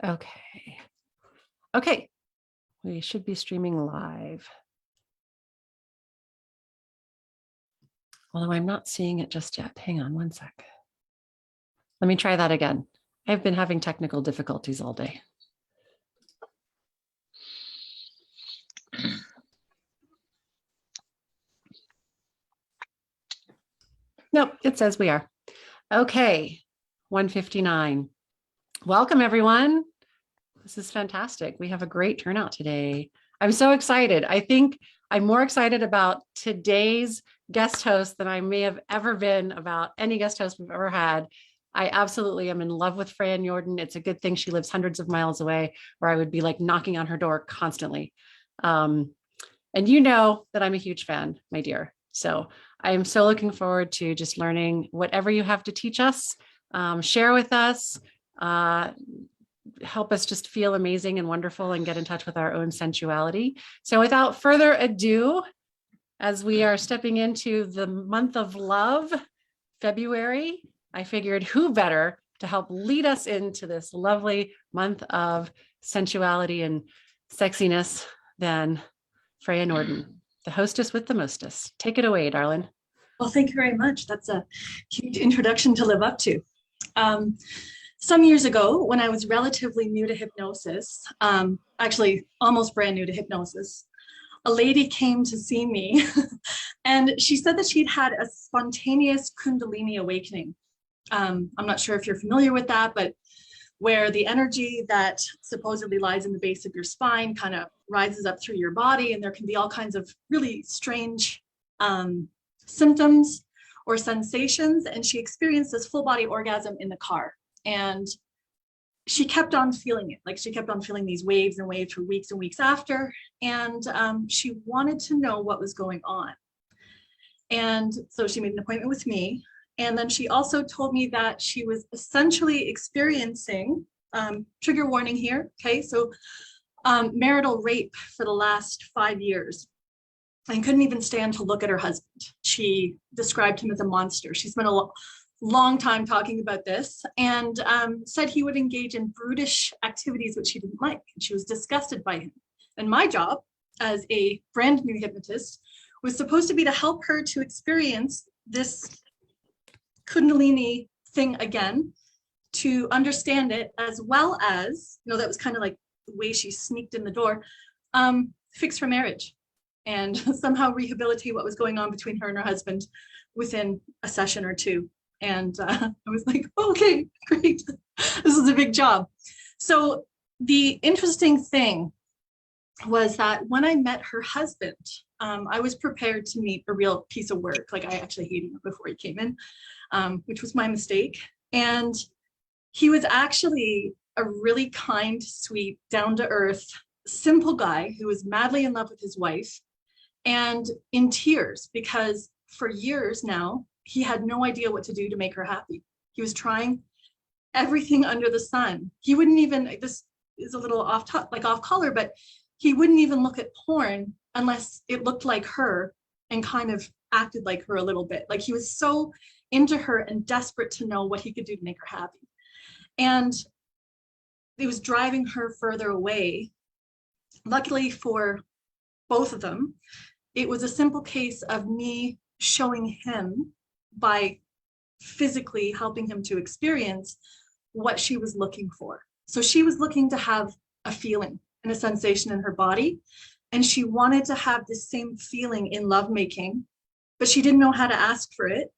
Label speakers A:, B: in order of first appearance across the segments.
A: Okay. Okay. We should be streaming live. Although I'm not seeing it just yet. Hang on one sec. Let me try that again. I've been having technical difficulties all day. Nope, it says we are. Okay, 1:59. Welcome, everyone. This is fantastic. We have a great turnout today. I'm so excited. I think I'm more excited about today's guest host than I may have ever been about any guest host we've ever had. I absolutely am in love with Freja Njorden. It's a good thing she lives hundreds of miles away, where I would be like knocking on her door constantly. And you know that I'm a huge fan, my dear. So I am so looking forward to just learning whatever you have to teach us, share with us, help us just feel amazing and wonderful and get in touch with our own sensuality. So without further ado, as we are stepping into the month of love, February, I figured who better to help lead us into this lovely month of sensuality and sexiness than Freja Njorden, the hostess with the mostess. Take it away, darling.
B: Well, thank you very much. That's a huge introduction to live up to. Some years ago, when I was relatively new to hypnosis, actually almost brand new to hypnosis, a lady came to see me and she said that she'd had a spontaneous Kundalini awakening. I'm not sure if you're familiar with that, but where the energy that supposedly lies in the base of your spine kind of rises up through your body, and there can be all kinds of really strange symptoms or sensations. And she experienced this full body orgasm in the car. And she kept on feeling it. Like she kept on feeling these waves and waves for weeks and weeks after. And she wanted to know what was going on. And so she made an appointment with me. And then she also told me that she was essentially experiencing, trigger warning here, okay, so marital rape for the last 5 years, and couldn't even stand to look at her husband. She described him as a monster. She spent a long time talking about this, and said he would engage in brutish activities which she didn't like, and she was disgusted by him. And my job as a brand new hypnotist was supposed to be to help her to experience this Kundalini thing again, to understand it, as well as, you know, that was kind of like the way she sneaked in the door, fix her marriage and somehow rehabilitate what was going on between her and her husband within a session or two. And I was like, okay, great. This is a big job. So the interesting thing was that when I met her husband, I was prepared to meet a real piece of work. Like I actually hated him before he came in, which was my mistake. And he was actually a really kind, sweet, down-to-earth, simple guy who was madly in love with his wife and in tears because for years now, he had no idea what to do to make her happy. He was trying everything under the sun. He wouldn't even, this is a little off color, but he wouldn't even look at porn unless it looked like her and kind of acted like her a little bit. Like he was so into her and desperate to know what he could do to make her happy. And it was driving her further away. Luckily for both of them, it was a simple case of me showing him by physically helping him to experience what she was looking for. So she was looking to have a feeling and a sensation in her body. And she wanted to have the same feeling in lovemaking, but she didn't know how to ask for it.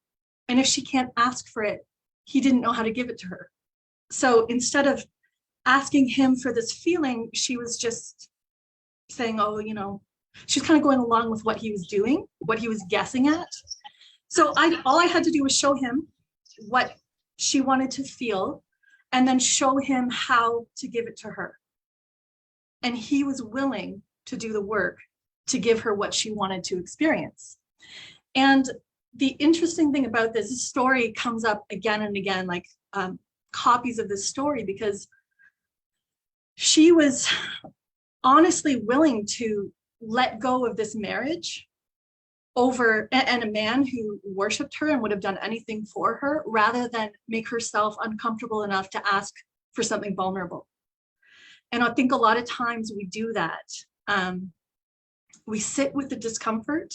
B: And if she can't ask for it, he didn't know how to give it to her. So instead of asking him for this feeling, she was just saying, oh, you know, she's kind of going along with what he was doing, what he was guessing at. So all I had to do was show him what she wanted to feel and then show him how to give it to her. And he was willing to do the work to give her what she wanted to experience. And the interesting thing about this story comes up again and again, like copies of this story, because she was honestly willing to let go of this marriage over and a man who worshiped her and would have done anything for her rather than make herself uncomfortable enough to ask for something vulnerable. And I think a lot of times we do that. We sit with the discomfort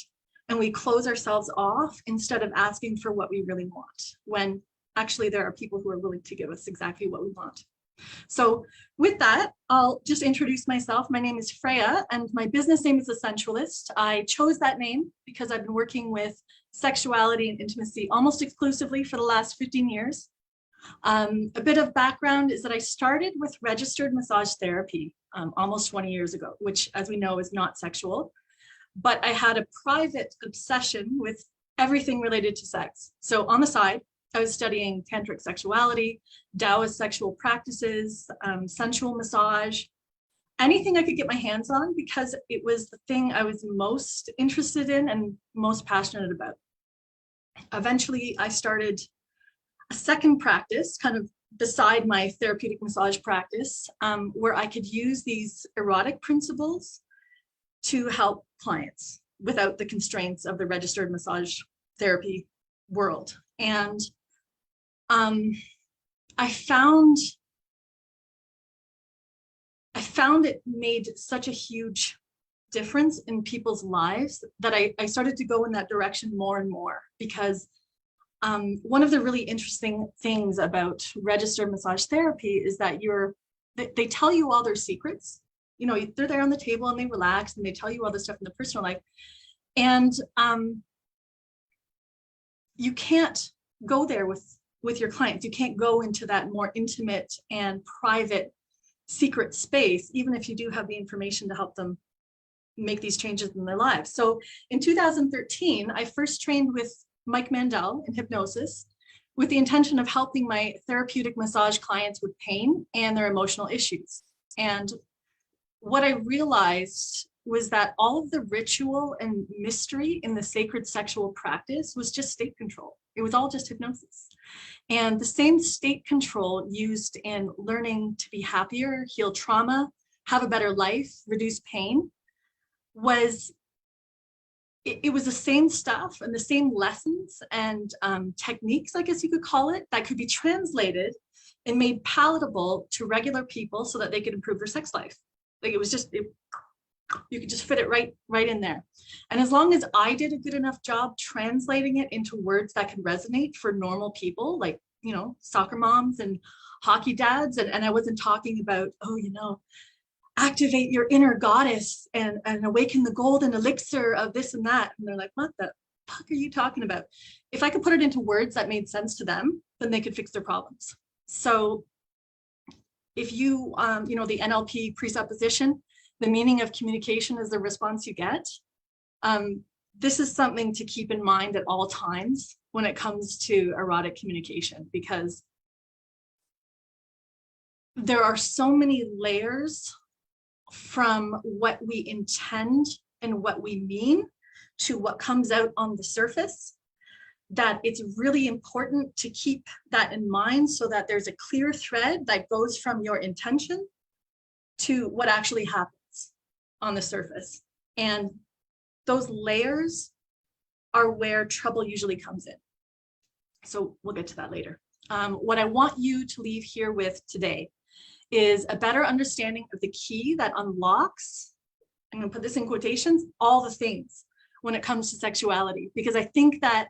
B: and we close ourselves off instead of asking for what we really want, when actually there are people who are willing to give us exactly what we want. So with that, I'll just introduce myself. My name is Freja, and my business name is The Sensualist. I chose that name because I've been working with sexuality and intimacy almost exclusively for the last 15 years. A bit of background is that I started with registered massage therapy almost 20 years ago, which, as we know, is not sexual. But I had a private obsession with everything related to sex. So on the side, I was studying tantric sexuality, Taoist sexual practices, sensual massage, anything I could get my hands on, because it was the thing I was most interested in and most passionate about. Eventually, I started a second practice, kind of beside my therapeutic massage practice, where I could use these erotic principles to help clients without the constraints of the registered massage therapy world. And I found it made such a huge difference in people's lives that I started to go in that direction more and more, because one of the really interesting things about registered massage therapy is that they tell you all their secrets. You know, they're there on the table and they relax and they tell you all this stuff in the personal life. And you can't go there with your clients. You can't go into that more intimate and private secret space, even if you do have the information to help them make these changes in their lives. So in 2013, I first trained with Mike Mandel in hypnosis with the intention of helping my therapeutic massage clients with pain and their emotional issues. And what I realized was that all of the ritual and mystery in the sacred sexual practice was just state control. It was all just hypnosis. And the same state control used in learning to be happier, heal trauma, have a better life, reduce pain, it was the same stuff and the same lessons and techniques, I guess you could call it, that could be translated and made palatable to regular people so that they could improve their sex life. Like it was just, you could just fit it right in there. And as long as I did a good enough job translating it into words that could resonate for normal people, like, you know, soccer moms and hockey dads, and I wasn't talking about, oh, you know, activate your inner goddess and awaken the golden elixir of this and that. And they're like, what the fuck are you talking about? If I could put it into words that made sense to them, then they could fix their problems. So if you, you know, the NLP presupposition, the meaning of communication is the response you get. This is something to keep in mind at all times when it comes to erotic communication, because there are so many layers from what we intend and what we mean to what comes out on the surface, that it's really important to keep that in mind so that there's a clear thread that goes from your intention to what actually happens on the surface. And those layers are where trouble usually comes in. So we'll get to that later. What I want you to leave here with today is a better understanding of the key that unlocks, I'm going to put this in quotations, all the things when it comes to sexuality. Because I think that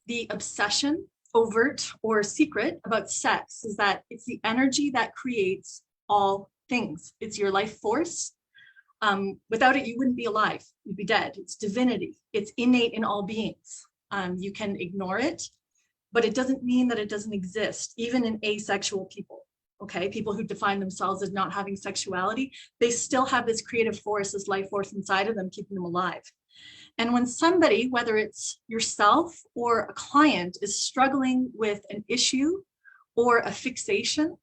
B: the obsession, overt or secret, about sex is that it's the energy that creates all things. It's your life force. Without it, you wouldn't be alive. You'd be dead. It's divinity. It's innate in all beings. You can ignore it, but it doesn't mean that it doesn't exist, even in asexual people. Okay, people who define themselves as not having sexuality, they still have this creative force, this life force inside of them, keeping them alive. And when somebody, whether it's yourself or a client, is struggling with an issue or a fixation,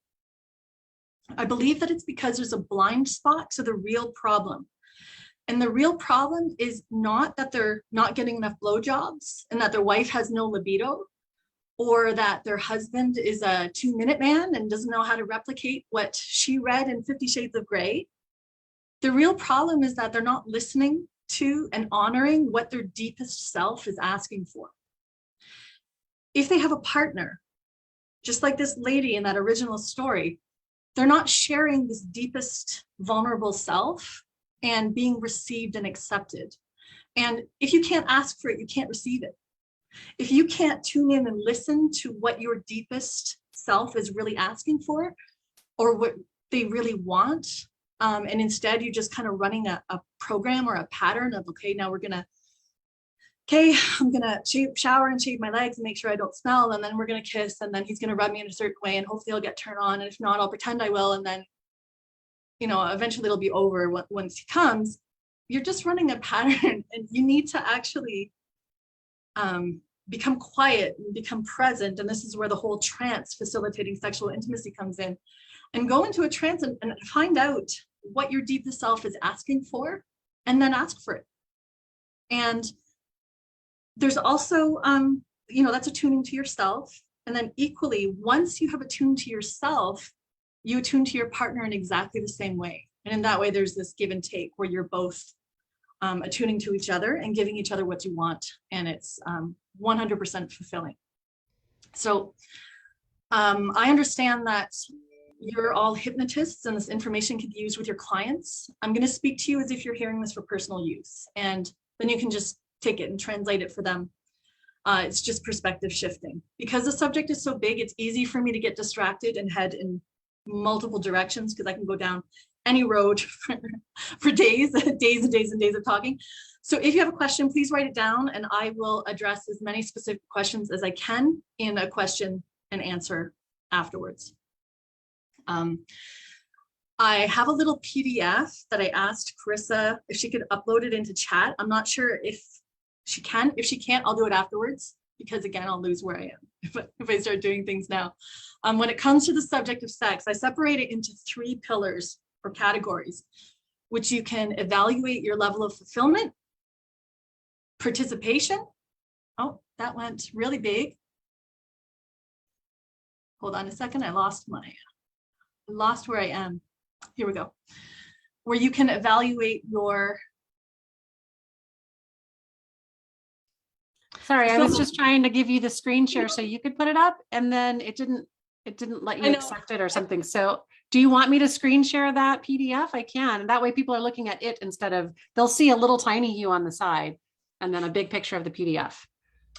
B: I believe that it's because there's a blind spot to the real problem. And the real problem is not that they're not getting enough blowjobs and that their wife has no libido, or that their husband is a 2-minute man and doesn't know how to replicate what she read in 50 Shades of Grey. The real problem is that they're not listening to and honoring what their deepest self is asking for. If they have a partner, just like this lady in that original story, they're not sharing this deepest vulnerable self and being received and accepted. And if you can't ask for it, you can't receive it. If you can't tune in and listen to what your deepest self is really asking for, or what they really want, and instead you're just kind of running a program or a pattern of, okay, now I'm gonna shower and shave my legs and make sure I don't smell, and then we're gonna kiss, and then he's gonna rub me in a certain way, and hopefully I'll get turned on, and if not, I'll pretend I will, and then, you know, eventually it'll be over once he comes. You're just running a pattern, and you need to actually become quiet and become present. And this is where the whole trance facilitating sexual intimacy comes in, and go into a trance and find out what your deepest self is asking for, and then ask for it. And there's also, you know, that's attuning to yourself. And then equally, once you have attuned to yourself, you attune to your partner in exactly the same way. And in that way, there's this give and take where you're both attuning to each other and giving each other what you want. And it's 100% fulfilling. So I understand that you're all hypnotists and this information can be used with your clients. I'm going to speak to you as if you're hearing this for personal use. And then you can just take it and translate it for them. It's just perspective shifting. Because the subject is so big, it's easy for me to get distracted and head in multiple directions, because I can go down any road for days and days and days and days of talking. So if you have a question, please write it down, and I will address as many specific questions as I can in a question and answer afterwards. I have a little PDF that I asked Carissa if she could upload it into chat. I'm not sure if she can. If she can't, I'll do it afterwards, because again, I'll lose where I am if I start doing things now. When it comes to the subject of sex, I separate it into 3 pillars or categories, which you can evaluate your level of fulfillment, participation. Oh, that went really big. Hold on a second. I lost where I am. Here we go. Where you can evaluate your.
A: Sorry, I was just trying to give you the screen share so you could put it up, and then it didn't let you accept it or something. So do you want me to screen share that PDF? I can. And that way people are looking at it instead of, they'll see a little tiny you on the side and then a big picture of the PDF.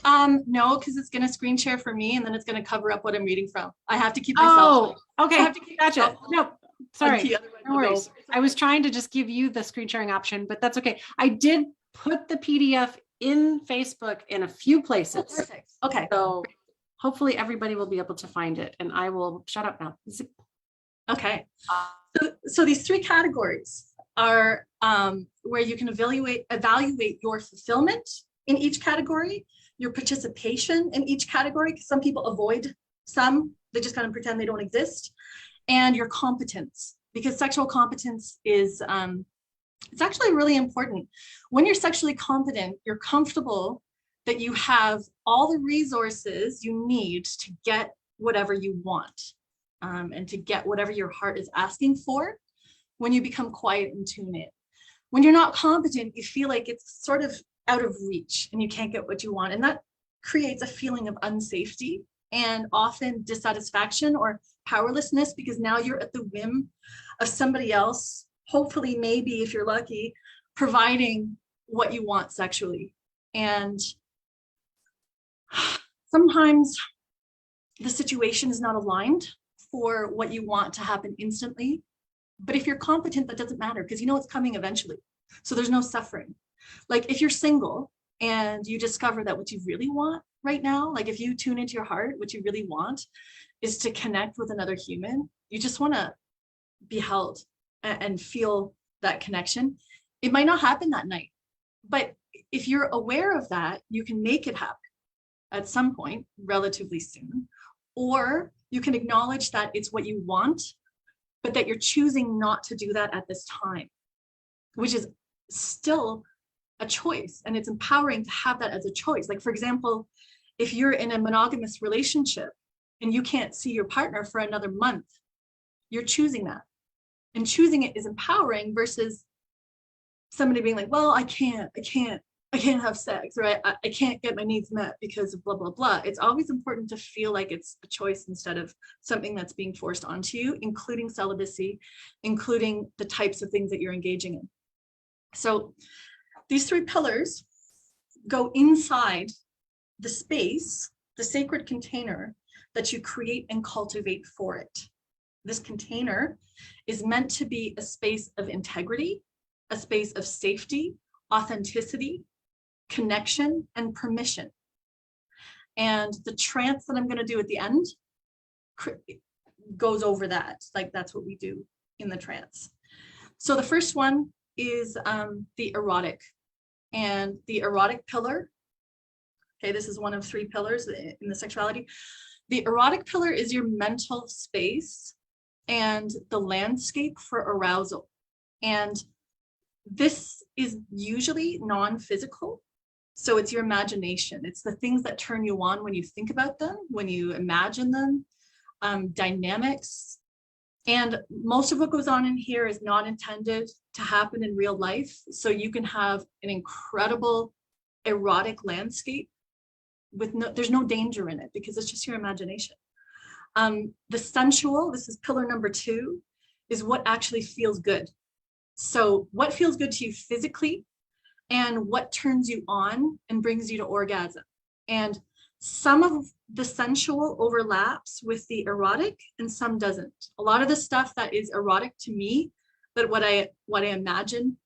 B: No, because it's going to screen share for me, and then it's going to cover up what I'm reading from. I have to keep myself.
A: Oh, okay.
B: I have to keep
A: Gotcha. No, sorry. No worries.
B: Okay.
A: I was trying to just give you the screen sharing option, but that's okay. I did put the PDF in Facebook in a few places.
B: Oh, perfect. Okay.
A: So hopefully everybody will be able to find it, and I will shut up now.
B: Okay. So these 3 categories are where you can evaluate your fulfillment in each category, your participation in each category, because some people avoid some, they just kind of pretend they don't exist, and your competence, because sexual competence is it's actually really important. When you're sexually competent, you're comfortable that you have all the resources you need to get whatever you want, and to get whatever your heart is asking for when you become quiet and tune in. When you're not competent, you feel like it's sort of out of reach and you can't get what you want. And that creates a feeling of unsafety and often dissatisfaction or powerlessness, because now you're at the whim of somebody else, hopefully, maybe if you're lucky, providing what you want sexually. And sometimes the situation is not aligned for what you want to happen instantly. But if you're competent, that doesn't matter, because you know it's coming eventually. So there's no suffering. Like if you're single and you discover that what you really want right now, like if you tune into your heart, what you really want is to connect with another human. You just want to be held and feel that connection. It might not happen that night, but if you're aware of that, you can make it happen at some point relatively soon, or you can acknowledge that it's what you want, but that you're choosing not to do that at this time, which is still a choice. And it's empowering to have that as a choice. Like, for example, if you're in a monogamous relationship and you can't see your partner for another month, you're choosing that. And choosing it is empowering versus somebody being like, well, I can't, I can't have sex, right? I can't get my needs met because of blah, blah, blah. It's always important to feel like it's a choice instead of something that's being forced onto you, including celibacy, including the types of things that you're engaging in. So these three pillars go inside the space, the sacred container that you create and cultivate for it. This container is meant to be a space of integrity, a space of safety, authenticity, connection, and permission. And the trance that I'm going to do at the end goes over that. Like, that's what we do in the trance. So the first one is the erotic. And the erotic pillar, okay, this is one of three pillars in the sexuality. The erotic pillar is your mental space and the landscape for arousal. And this is usually non-physical. So it's your imagination. It's the things that turn you on when you think about them, when you imagine them, dynamics. And most of what goes on in here is not intended to happen in real life. So you can have an incredible erotic landscape with there's no danger in it because it's just your imagination. The sensual, this is pillar number 2, is what actually feels good. So what feels good to you physically and what turns you on and brings you to orgasm. And some of the sensual overlaps with the erotic and some doesn't. A lot of the stuff that is erotic to me, but what I imagine,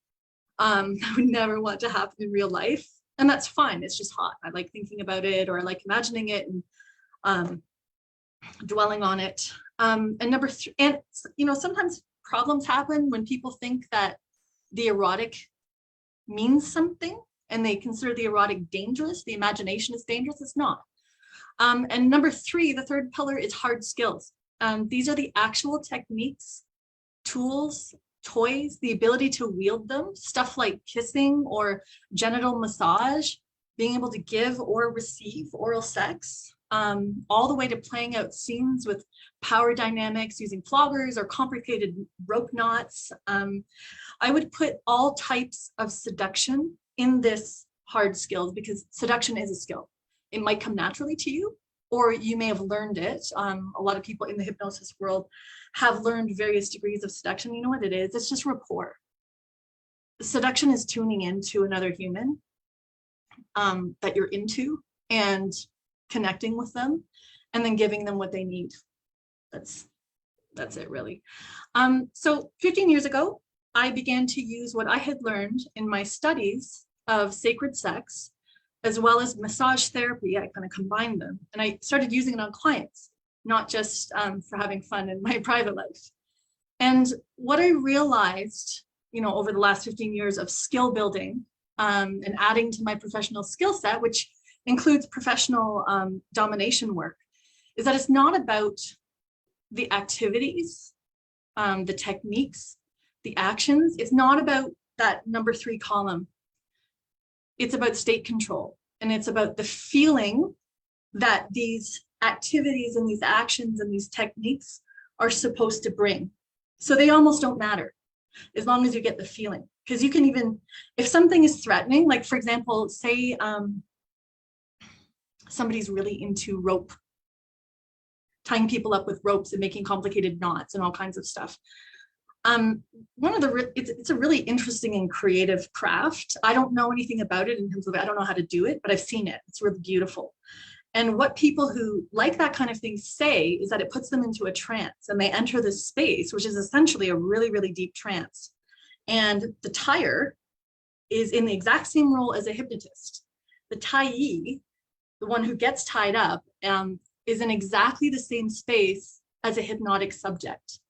B: I would never want to happen in real life. And that's fine. It's just hot. I like thinking about it, or I like imagining it and dwelling on it. And number 3, and you know, sometimes problems happen when people think that the erotic means something and they consider the erotic dangerous. The imagination is dangerous. It's not. And number 3, the third pillar, is hard skills. These are the actual techniques, tools, toys, the ability to wield them, stuff like kissing or genital massage, being able to give or receive oral sex, all the way to playing out scenes with power dynamics using floggers or complicated rope knots. I would put all types of seduction in this hard skills because seduction is a skill. It might come naturally to you, or you may have learned it. A lot of people in the hypnosis world have learned various degrees of seduction. You know what it is? It's just rapport. Seduction is tuning into another human that you're into and connecting with them and then giving them what they need. That's it, really. So 15 years ago, I began to use what I had learned in my studies of sacred sex, as well as massage therapy. I kind of combined them and I started using it on clients, not just for having fun in my private life. And what I realized, you know, over the last 15 years of skill building and adding to my professional skill set, which includes professional domination work, is that it's not about the activities, the techniques, the actions. It's not about that number 3 column. It's about state control. And it's about the feeling that these activities and these actions and these techniques are supposed to bring. So they almost don't matter as long as you get the feeling. Because you can even, if something is threatening, like for example, say somebody's really into rope, tying people up with ropes and making complicated knots and all kinds of stuff. It's a really interesting and creative craft. I don't know anything about it in terms of, I don't know how to do it, but I've seen it. It's really beautiful. And what people who like that kind of thing say is that it puts them into a trance and they enter this space, which is essentially a really, really deep trance. And the tire is in the exact same role as a hypnotist. The tyee, the one who gets tied up, is in exactly the same space as a hypnotic subject.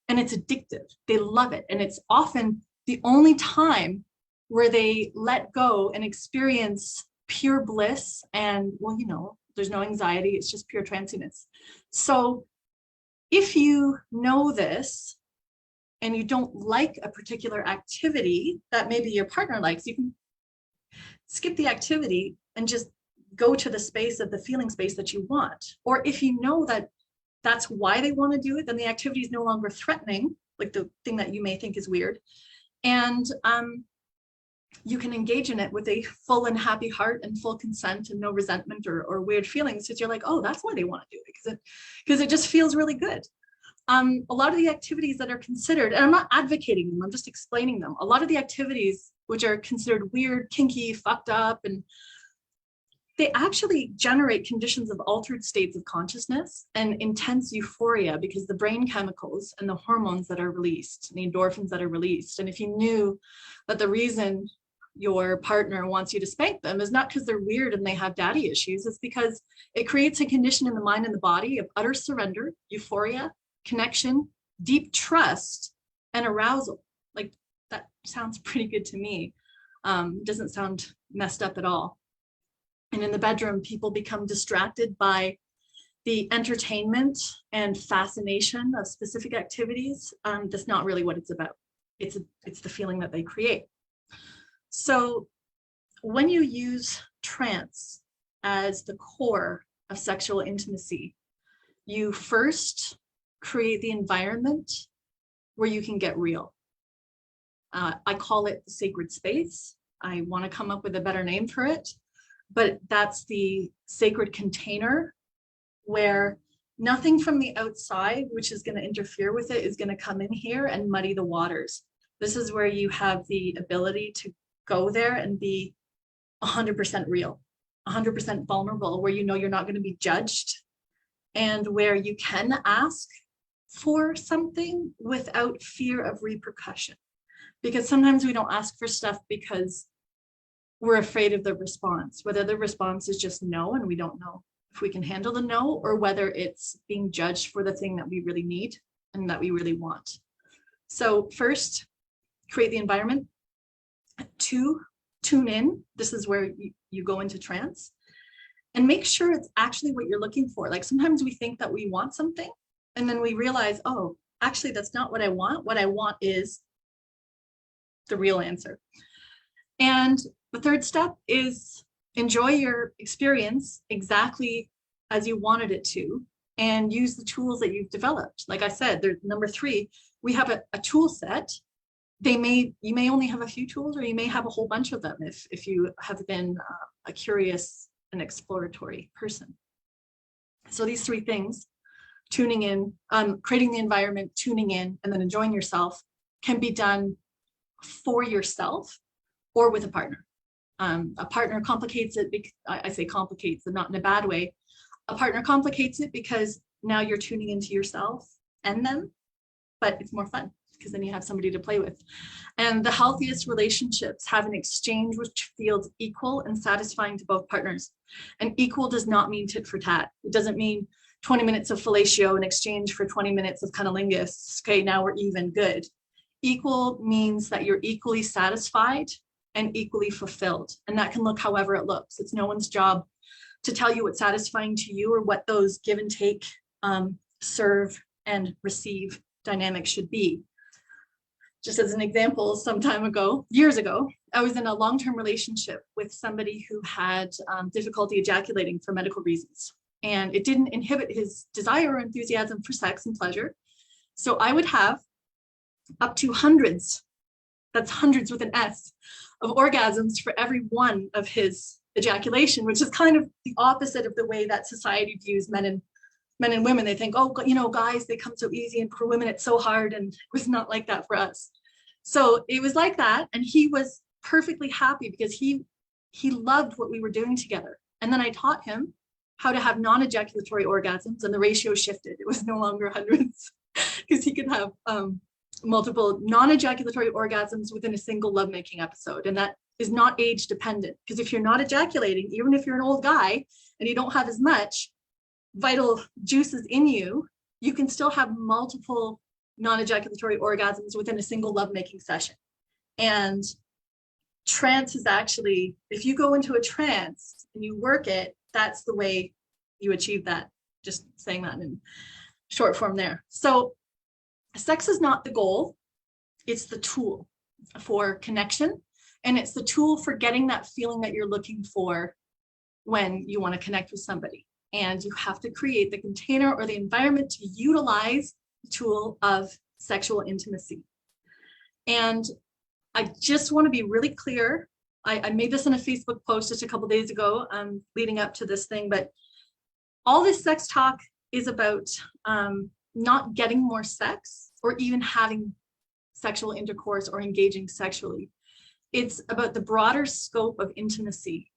B: And it's addictive. They love it. And it's often the only time where they let go and experience pure bliss. And, well, you know, there's no anxiety. It's just pure tranciness. So if you know this and you don't like a particular activity that maybe your partner likes, you can skip the activity and just go to the space of the feeling space that you want. Or if you know that that's why they want to do it, then the activity is no longer threatening, like the thing that you may think is weird. And you can engage in it with a full and happy heart and full consent and no resentment or weird feelings, because you're like, oh, that's why they want to do it, because it just feels really good. A lot of the activities that are considered, and I'm not advocating them, I'm just explaining them. A lot of the activities which are considered weird, kinky, fucked up, and they actually generate conditions of altered states of consciousness and intense euphoria, because the brain chemicals and the hormones that are released, the endorphins that are released. And if you knew that the reason your partner wants you to spank them is not because they're weird and they have daddy issues, it's because it creates a condition in the mind and the body of utter surrender, euphoria, connection, deep trust, and arousal. Like, that sounds pretty good to me. Doesn't sound messed up at all. And in the bedroom, people become distracted by the entertainment and fascination of specific activities. That's not really what it's about. It's the feeling that they create. So when you use trance as the core of sexual intimacy, you first create the environment where you can get real. I call it the sacred space. I want to come up with a better name for it, but that's the sacred container where nothing from the outside, which is going to interfere with it, is going to come in here and muddy the waters. This is where you have the ability to go there and be 100% real, 100% vulnerable, where you know you're not going to be judged, and where you can ask for something without fear of repercussion. Because sometimes we don't ask for stuff because we're afraid of the response, whether the response is just no and we don't know if we can handle the no, or whether it's being judged for the thing that we really need and that we really want. So first, create the environment. 2, tune in. This is where you go into trance, and make sure it's actually what you're looking for. Like, sometimes we think that we want something, and then we realize, oh, actually, that's not what I want. What I want is the real answer. And the third step is enjoy your experience exactly as you wanted it to, and use the tools that you've developed. Like I said, there's number 3, we have a tool set. You may only have a few tools, or you may have a whole bunch of them if you have been a curious and exploratory person. So these 3 things, tuning in, creating the environment, tuning in, and then enjoying yourself, can be done for yourself or with a partner. A partner complicates it. I say complicates, and not in a bad way. A partner complicates it because now you're tuning into yourself and them, but it's more fun because then you have somebody to play with. And the healthiest relationships have an exchange which feels equal and satisfying to both partners. And equal does not mean tit for tat. It doesn't mean 20 minutes of fellatio in exchange for 20 minutes of cunnilingus. Okay, now we're even, good. Equal means that you're equally satisfied and equally fulfilled. And that can look however it looks. It's no one's job to tell you what's satisfying to you or what those give and take, serve and receive dynamics should be. Just as an example, some time ago, years ago, I was in a long-term relationship with somebody who had difficulty ejaculating for medical reasons. And it didn't inhibit his desire or enthusiasm for sex and pleasure. So I would have up to hundreds, that's hundreds with an S, of orgasms for every one of his ejaculation, which is kind of the opposite of the way that society views men and women. They think, oh, you know, guys, they come so easy, and for women, it's so hard. And it was not like that for us. So it was like that. And he was perfectly happy because he loved what we were doing together. And then I taught him how to have non-ejaculatory orgasms, and the ratio shifted. It was no longer hundreds because he could have multiple non-ejaculatory orgasms within a single lovemaking episode. And that is not age dependent, because if you're not ejaculating, even if you're an old guy and you don't have as much vital juices in you, you can still have multiple non-ejaculatory orgasms within a single lovemaking session. And trance is actually, if you go into a trance and you work it, that's the way you achieve that. Just saying that in short form there. So sex is not the goal, it's the tool for connection, and it's the tool for getting that feeling that you're looking for when you want to connect with somebody. And you have to create the container or the environment to utilize the tool of sexual intimacy. And I just want to be really clear. I made this in a Facebook post just a couple days ago, leading up to this thing, but all this sex talk is about not getting more sex or even having sexual intercourse or engaging sexually. It's about the broader scope of intimacy,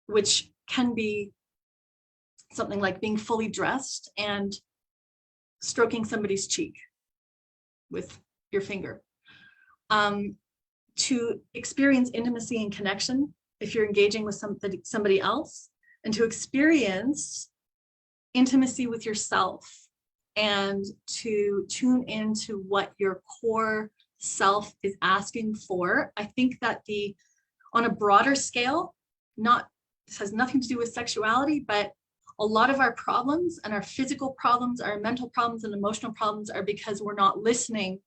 B: which can be something like being fully dressed and stroking somebody's cheek with your finger. To experience intimacy and connection if you're engaging with somebody else, and to experience intimacy with yourself and to tune into what your core self is asking for. I think that on a broader scale, this has nothing to do with sexuality, but a lot of our problems and our physical problems, our mental problems and emotional problems are because we're not listening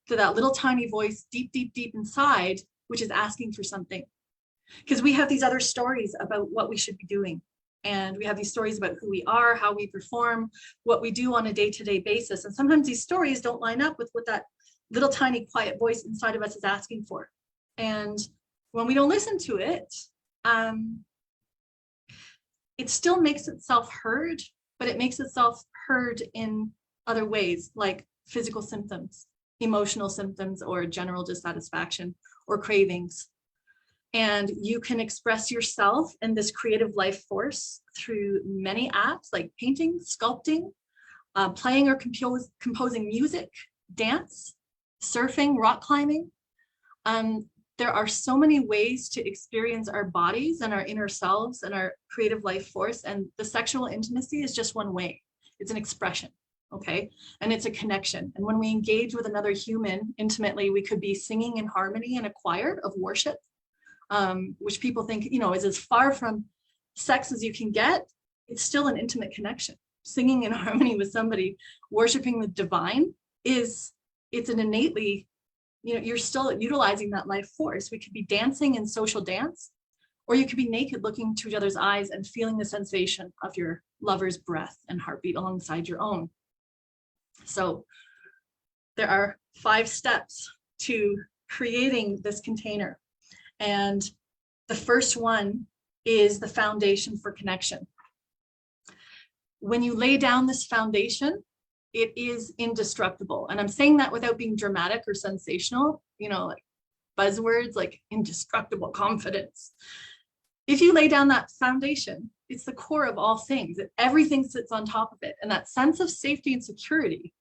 B: to that little tiny voice deep, deep, deep inside, which is asking for something. Because we have these other stories about what we should be doing. And we have these stories about who we are, how we perform, what we do on a day-to-day basis. And sometimes these stories don't line up with what that little tiny quiet voice inside of us is asking for. And when we don't listen to it, it still makes itself heard, but it makes itself heard in other ways, like physical symptoms, emotional symptoms, or general dissatisfaction or cravings. And you can express yourself and this creative life force through many acts like painting, sculpting, playing or composing music, dance, surfing, rock climbing. There are so many ways to experience our bodies and our inner selves and our creative life force. And the sexual intimacy is just one way. It's an expression, okay? And it's a connection. And when we engage with another human intimately, we could be singing in harmony in a choir of worship, which people think, is as far from sex as you can get. It's still an intimate connection. Singing in harmony with somebody, worshiping the divine it's an innately, you're still utilizing that life force. We could be dancing in social dance, or you could be naked looking to each other's eyes and feeling the sensation of your lover's breath and heartbeat alongside your own. So there are 5 steps to creating this container. And the first one is the foundation for connection. When you lay down this foundation, it is indestructible. And I'm saying that without being dramatic or sensational, like buzzwords like indestructible confidence. If you lay down that foundation, it's the core of all things. Everything sits on top of it. And that sense of safety and security,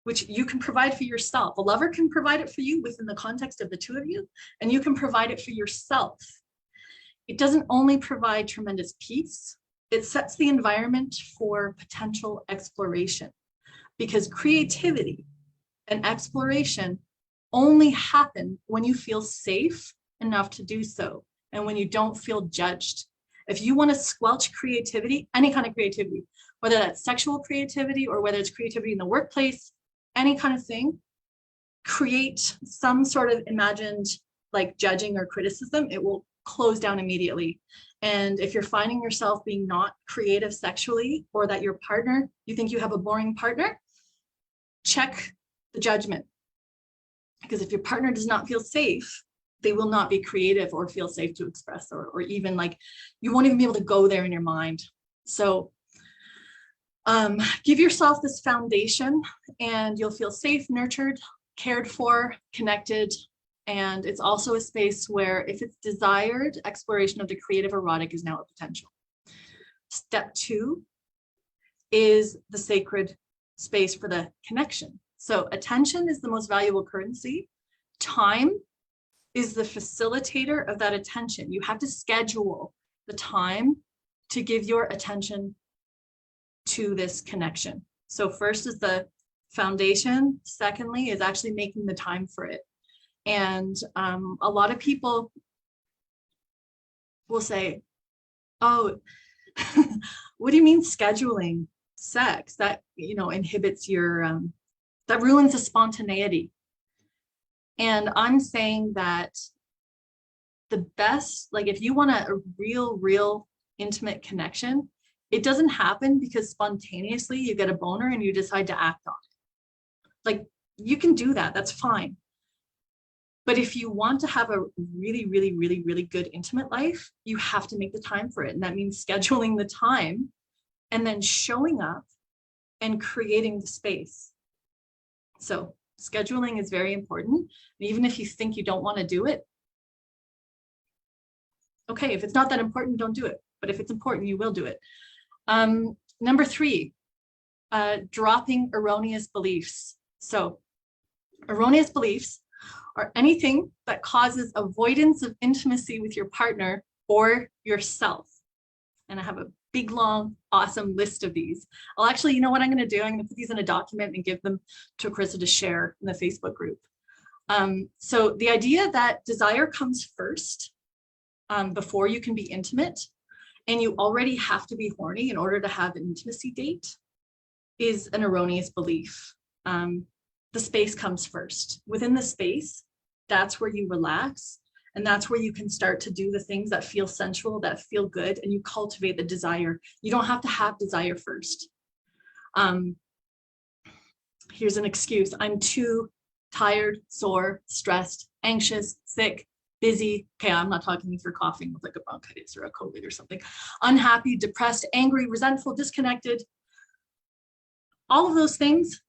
B: which you can provide for yourself. A lover can provide it for you within the context of the two of you, and you can provide it for yourself. It doesn't only provide tremendous peace, it sets the environment for potential exploration, because creativity and exploration only happen when you feel safe enough to do so, and when you don't feel judged. If you want to squelch creativity, any kind of creativity, whether that's sexual creativity or whether it's creativity in the workplace, any kind of thing, create some sort of imagined like judging or criticism, it will close down immediately. And if you're finding yourself being not creative sexually, or that your partner, you think you have a boring partner, check the judgment. Because if your partner does not feel safe, they will not be creative or feel safe to express, or even like, you won't even be able to go there in your mind. So give yourself this foundation and you'll feel safe, nurtured, cared for, connected. And it's also a space where, if it's desired, exploration of the creative erotic is now a potential. Step 2 is the sacred space for the connection. So attention is the most valuable currency. Time is the facilitator of that attention. You have to schedule the time to give your attention to this connection. So first is the foundation. Secondly is actually making the time for it. And a lot of people will say, oh, what do you mean scheduling sex? That, inhibits your, that ruins the spontaneity. And I'm saying that the best, like if you want a real intimate connection, it doesn't happen because spontaneously you get a boner and you decide to act on it. Like, you can do that, that's fine. But if you want to have a really, really, really, really good intimate life, you have to make the time for it. And that means scheduling the time and then showing up and creating the space. So scheduling is very important. And even if you think you don't want to do it, okay, if it's not that important, don't do it. But if it's important, you will do it. Number 3, dropping erroneous beliefs. So erroneous beliefs are anything that causes avoidance of intimacy with your partner or yourself. And I have a big, long, awesome list of these. I'll actually, you know what I'm going to do? I'm going to put these in a document and give them to Carissa to share in the Facebook group. So the idea that desire comes first before you can be intimate, and you already have to be horny in order to have an intimacy date, is an erroneous belief. The space comes first. Within the space, that's where you relax, and that's where you can start to do the things that feel sensual, that feel good, and you cultivate the desire. You don't have to have desire first. Here's an excuse. I'm too tired, sore, stressed, anxious, sick, busy. Okay, I'm not talking for coughing with like a bronchitis or a COVID or something. Unhappy, depressed, angry, resentful, disconnected. All of those things,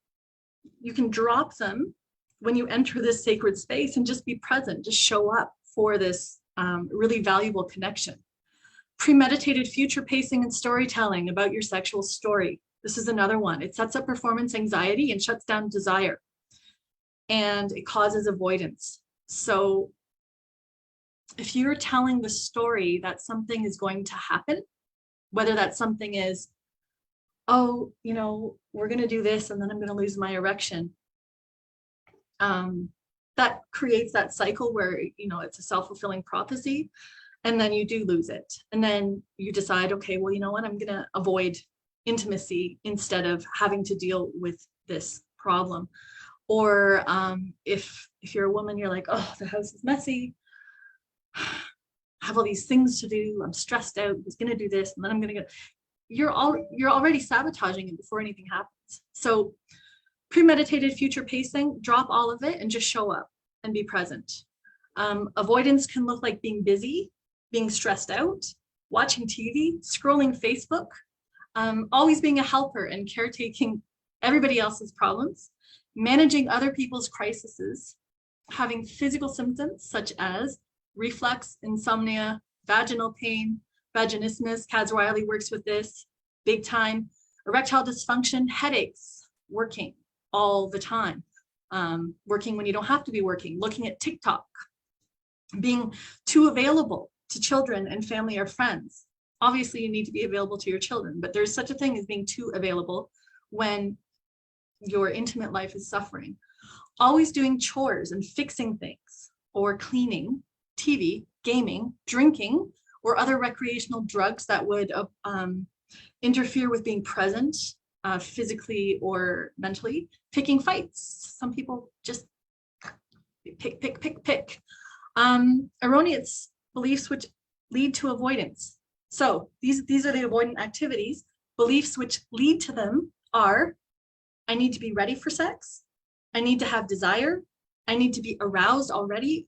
B: you can drop them when you enter this sacred space and just be present, just show up for this really valuable connection. Premeditated future pacing and storytelling about your sexual story. This is another one. It sets up performance anxiety and shuts down desire, and it causes avoidance. So if you're telling the story that something is going to happen, whether that something is, oh, you know, we're going to do this and then I'm going to lose my erection, that creates that cycle where, you know, it's a self-fulfilling prophecy, and then you do lose it. And then you decide, okay, well, you know what, I'm going to avoid intimacy instead of having to deal with this problem. Or if you're a woman, you're like, oh, the house is messy, I have all these things to do, I'm stressed out, who's going to do this, and then I'm going to go. You're already sabotaging it before anything happens. So premeditated future pacing, drop all of it and just show up and be present. Avoidance can look like being busy, being stressed out, watching TV, scrolling Facebook, always being a helper and caretaking everybody else's problems, managing other people's crises, having physical symptoms such as reflux, insomnia, vaginal pain, vaginismus. Kaz Riley works with this big time. Erectile dysfunction, headaches, working all the time, working when you don't have to be working, looking at TikTok, being too available to children and family or friends. Obviously, you need to be available to your children, but there's such a thing as being too available when your intimate life is suffering. Always doing chores and fixing things, or cleaning, TV, gaming, drinking, or other recreational drugs that would interfere with being present physically or mentally. Picking fights. Some people just pick. Erroneous beliefs which lead to avoidance. So these are the avoidant activities. Beliefs which lead to them are, I need to be ready for sex. I need to have desire. I need to be aroused already.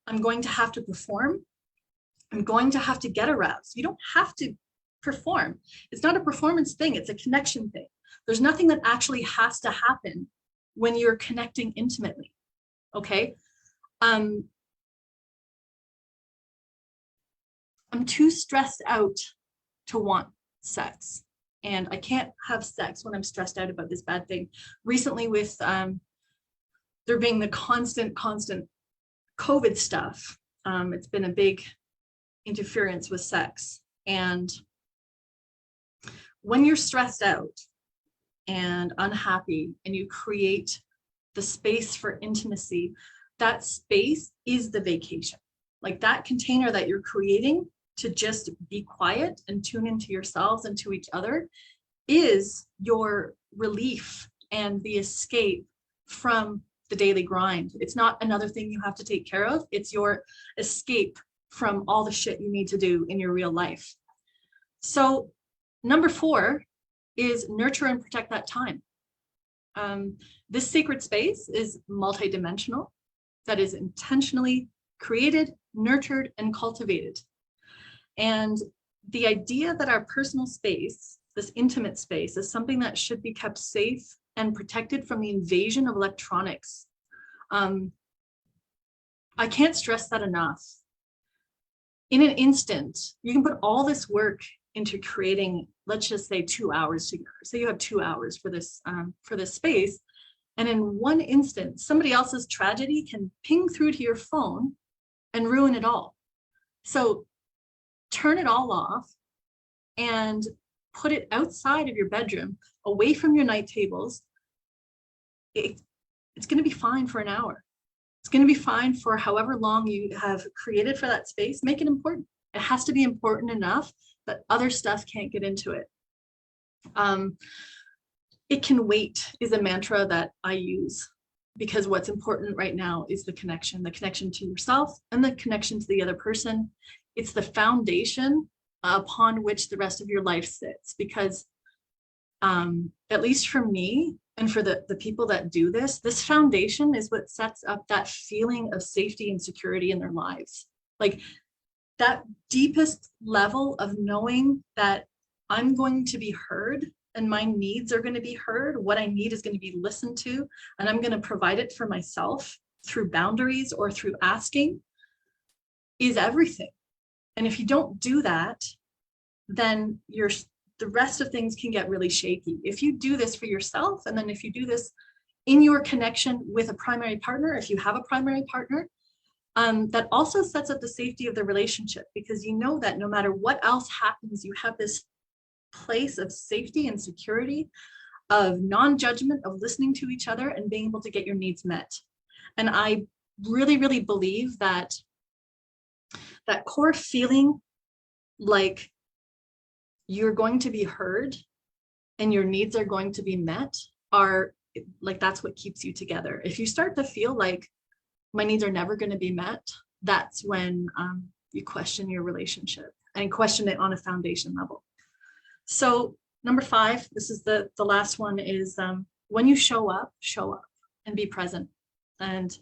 B: I'm going to have to perform. I'm going to have to get aroused. You don't have to perform. It's not a performance thing. It's a connection thing. There's nothing that actually has to happen when you're connecting intimately. Okay. I'm too stressed out to want sex, and I can't have sex when I'm stressed out about this bad thing. Recently, with there being the constant COVID stuff, it's been a big interference with sex. And when you're stressed out and unhappy and you create the space for intimacy, that space is the vacation. Like that container that you're creating to just be quiet and tune into yourselves and to each other is your relief and the escape from the daily grind. It's not another thing you have to take care of. It's your escape from all the shit you need to do in your real life. So number 4 is nurture and protect that time. This sacred space is multidimensional. that is intentionally created, nurtured, and cultivated. And the idea that our personal space, this intimate space, is something that should be kept safe and protected from the invasion of electronics. I can't stress that enough. In an instant, you can put all this work into creating, let's just say 2 hours together. So you have 2 hours for this space. And in one instant, somebody else's tragedy can ping through to your phone and ruin it all. So turn it all off and put it outside of your bedroom, away from your night tables. It's going to be fine for an hour. It's going to be fine for however long you have created for that space. Make it important. It has to be important enough that other stuff can't get into it. It can wait is a mantra that I use, because what's important right now is the connection to yourself and the connection to the other person. It's the foundation upon which the rest of your life sits, because at least for me and for the people that do this foundation is what sets up that feeling of safety and security in their lives. Like that deepest level of knowing that I'm going to be heard and my needs are going to be heard. What I need is going to be listened to, and I'm going to provide it for myself through boundaries or through asking, is everything. And if you don't do that, then the rest of things can get really shaky. If you do this for yourself, and then if you do this in your connection with a primary partner, if you have a primary partner, that also sets up the safety of the relationship, because you know that no matter what else happens, you have this place of safety and security, of non-judgment, of listening to each other and being able to get your needs met. And I really, really believe that that core feeling like you're going to be heard and your needs are going to be met are like, that's what keeps you together. If you start to feel like my needs are never going to be met, that's when you question your relationship and question it on a foundation level. So number 5, this is the last one, is when you show up and be present. And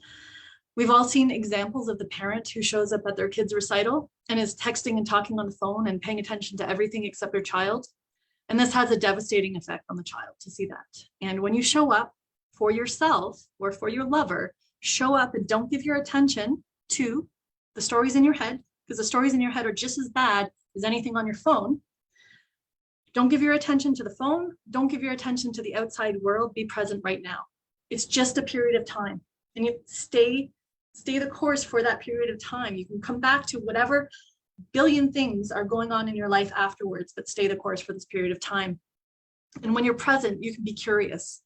B: we've all seen examples of the parent who shows up at their kid's recital and is texting and talking on the phone and paying attention to everything except their child. And this has a devastating effect on the child to see that. And when you show up for yourself or for your lover, show up and don't give your attention to the stories in your head, because the stories in your head are just as bad as anything on your phone. Don't give your attention to the phone. Don't give your attention to the outside world. Be present right now. It's just a period of time, and you stay the course for that period of time. You can come back to whatever billion things are going on in your life afterwards, but stay the course for this period of time. And when you're present, you can be curious.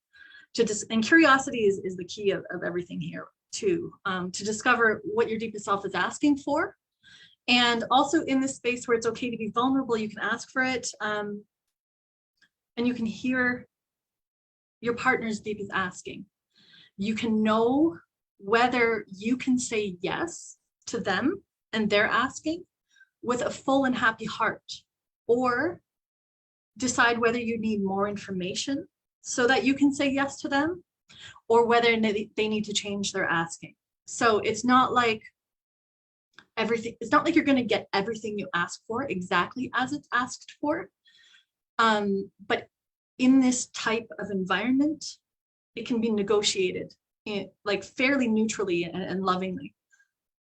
B: And curiosity is the key of everything here too, to discover what your deepest self is asking for. And also in this space where it's okay to be vulnerable, you can ask for it. And you can hear your partner's deepest asking. You can know whether you can say yes to them and their asking with a full and happy heart, or decide whether you need more information so that you can say yes to them, or whether they need to change their asking. So it's not like you're going to get everything you ask for exactly as it's asked for. But in this type of environment, it can be negotiated like fairly neutrally and lovingly.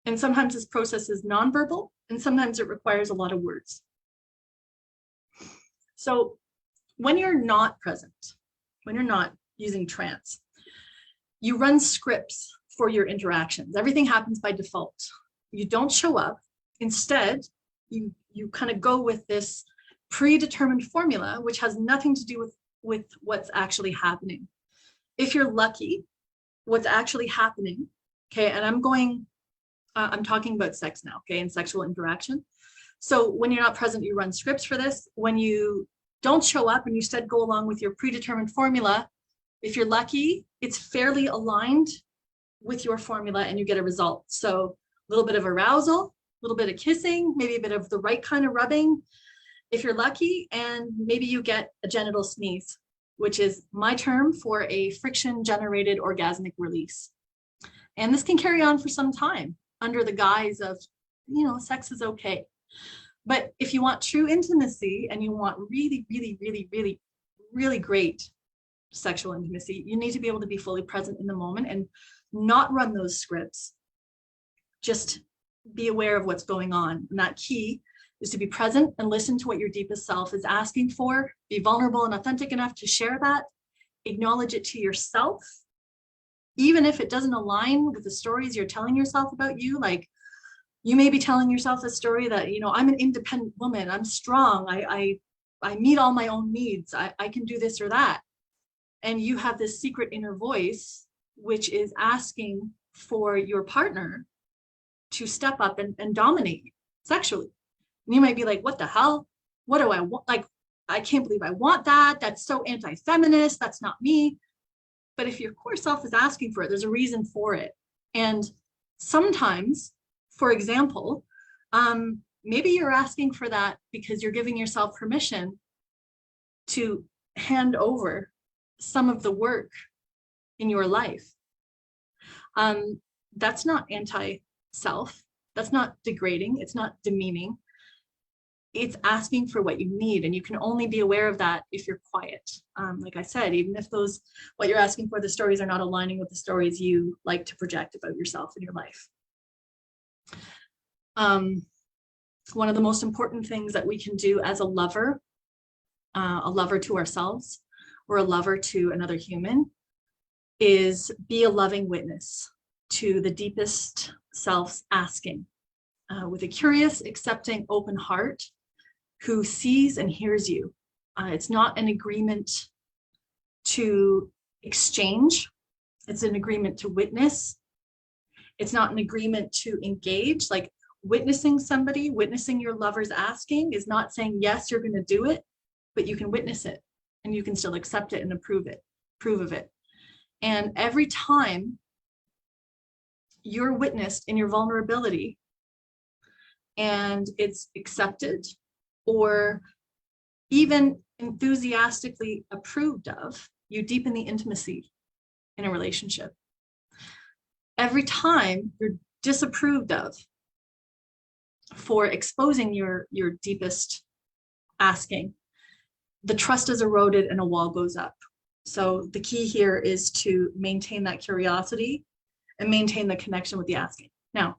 B: And sometimes this process is nonverbal, and sometimes it requires a lot of words. So when you're not present, when you're not using trance, you run scripts for your interactions. Everything happens by default. You don't show up. Instead, you kind of go with this predetermined formula, which has nothing to do with what's actually happening. If you're lucky, what's actually happening, okay, and I'm talking about sex now, okay, and sexual interaction. So when you're not present, you run scripts for this. When you don't show up and you instead go along with your predetermined formula, if you're lucky, it's fairly aligned with your formula and you get a result. So a little bit of arousal, a little bit of kissing, maybe a bit of the right kind of rubbing, if you're lucky, and maybe you get a genital sneeze, which is my term for a friction generated orgasmic release. And this can carry on for some time under the guise of, sex is okay. But if you want true intimacy and you want really, really, really, really, really great sexual intimacy, you need to be able to be fully present in the moment and not run those scripts. Just be aware of what's going on. And that key is to be present and listen to what your deepest self is asking for. Be vulnerable and authentic enough to share that. Acknowledge it to yourself, even if it doesn't align with the stories you're telling yourself about you. Like, you may be telling yourself a story that, I'm an independent woman, I'm strong, I meet all my own needs, I can do this or that. And you have this secret inner voice, which is asking for your partner to step up and dominate you sexually. And you might be like, what the hell? What do I want? Like, I can't believe I want that. That's so anti-feminist. That's not me. But if your core self is asking for it, there's a reason for it. And sometimes, for example, maybe you're asking for that because you're giving yourself permission to hand over some of the work in your life. That's not anti-self. That's not degrading. It's not demeaning. It's asking for what you need. And you can only be aware of that if you're quiet. Like I said, even if what you're asking for, the stories are not aligning with the stories you like to project about yourself and your life. One of the most important things that we can do as a lover to ourselves or a lover to another human, is be a loving witness to the deepest self's asking, with a curious, accepting, open heart who sees and hears you. It's not an agreement to exchange. It's an agreement to witness. It's not an agreement to engage. Like, witnessing your lover's asking is not saying, yes, you're going to do it, but you can witness it and you can still accept it and approve of it. And every time you're witnessed in your vulnerability and it's accepted or even enthusiastically approved of, you deepen the intimacy in a relationship. Every time you're disapproved of for exposing your deepest asking, the trust is eroded and a wall goes up. So the key here is to maintain that curiosity and maintain the connection with the asking. Now,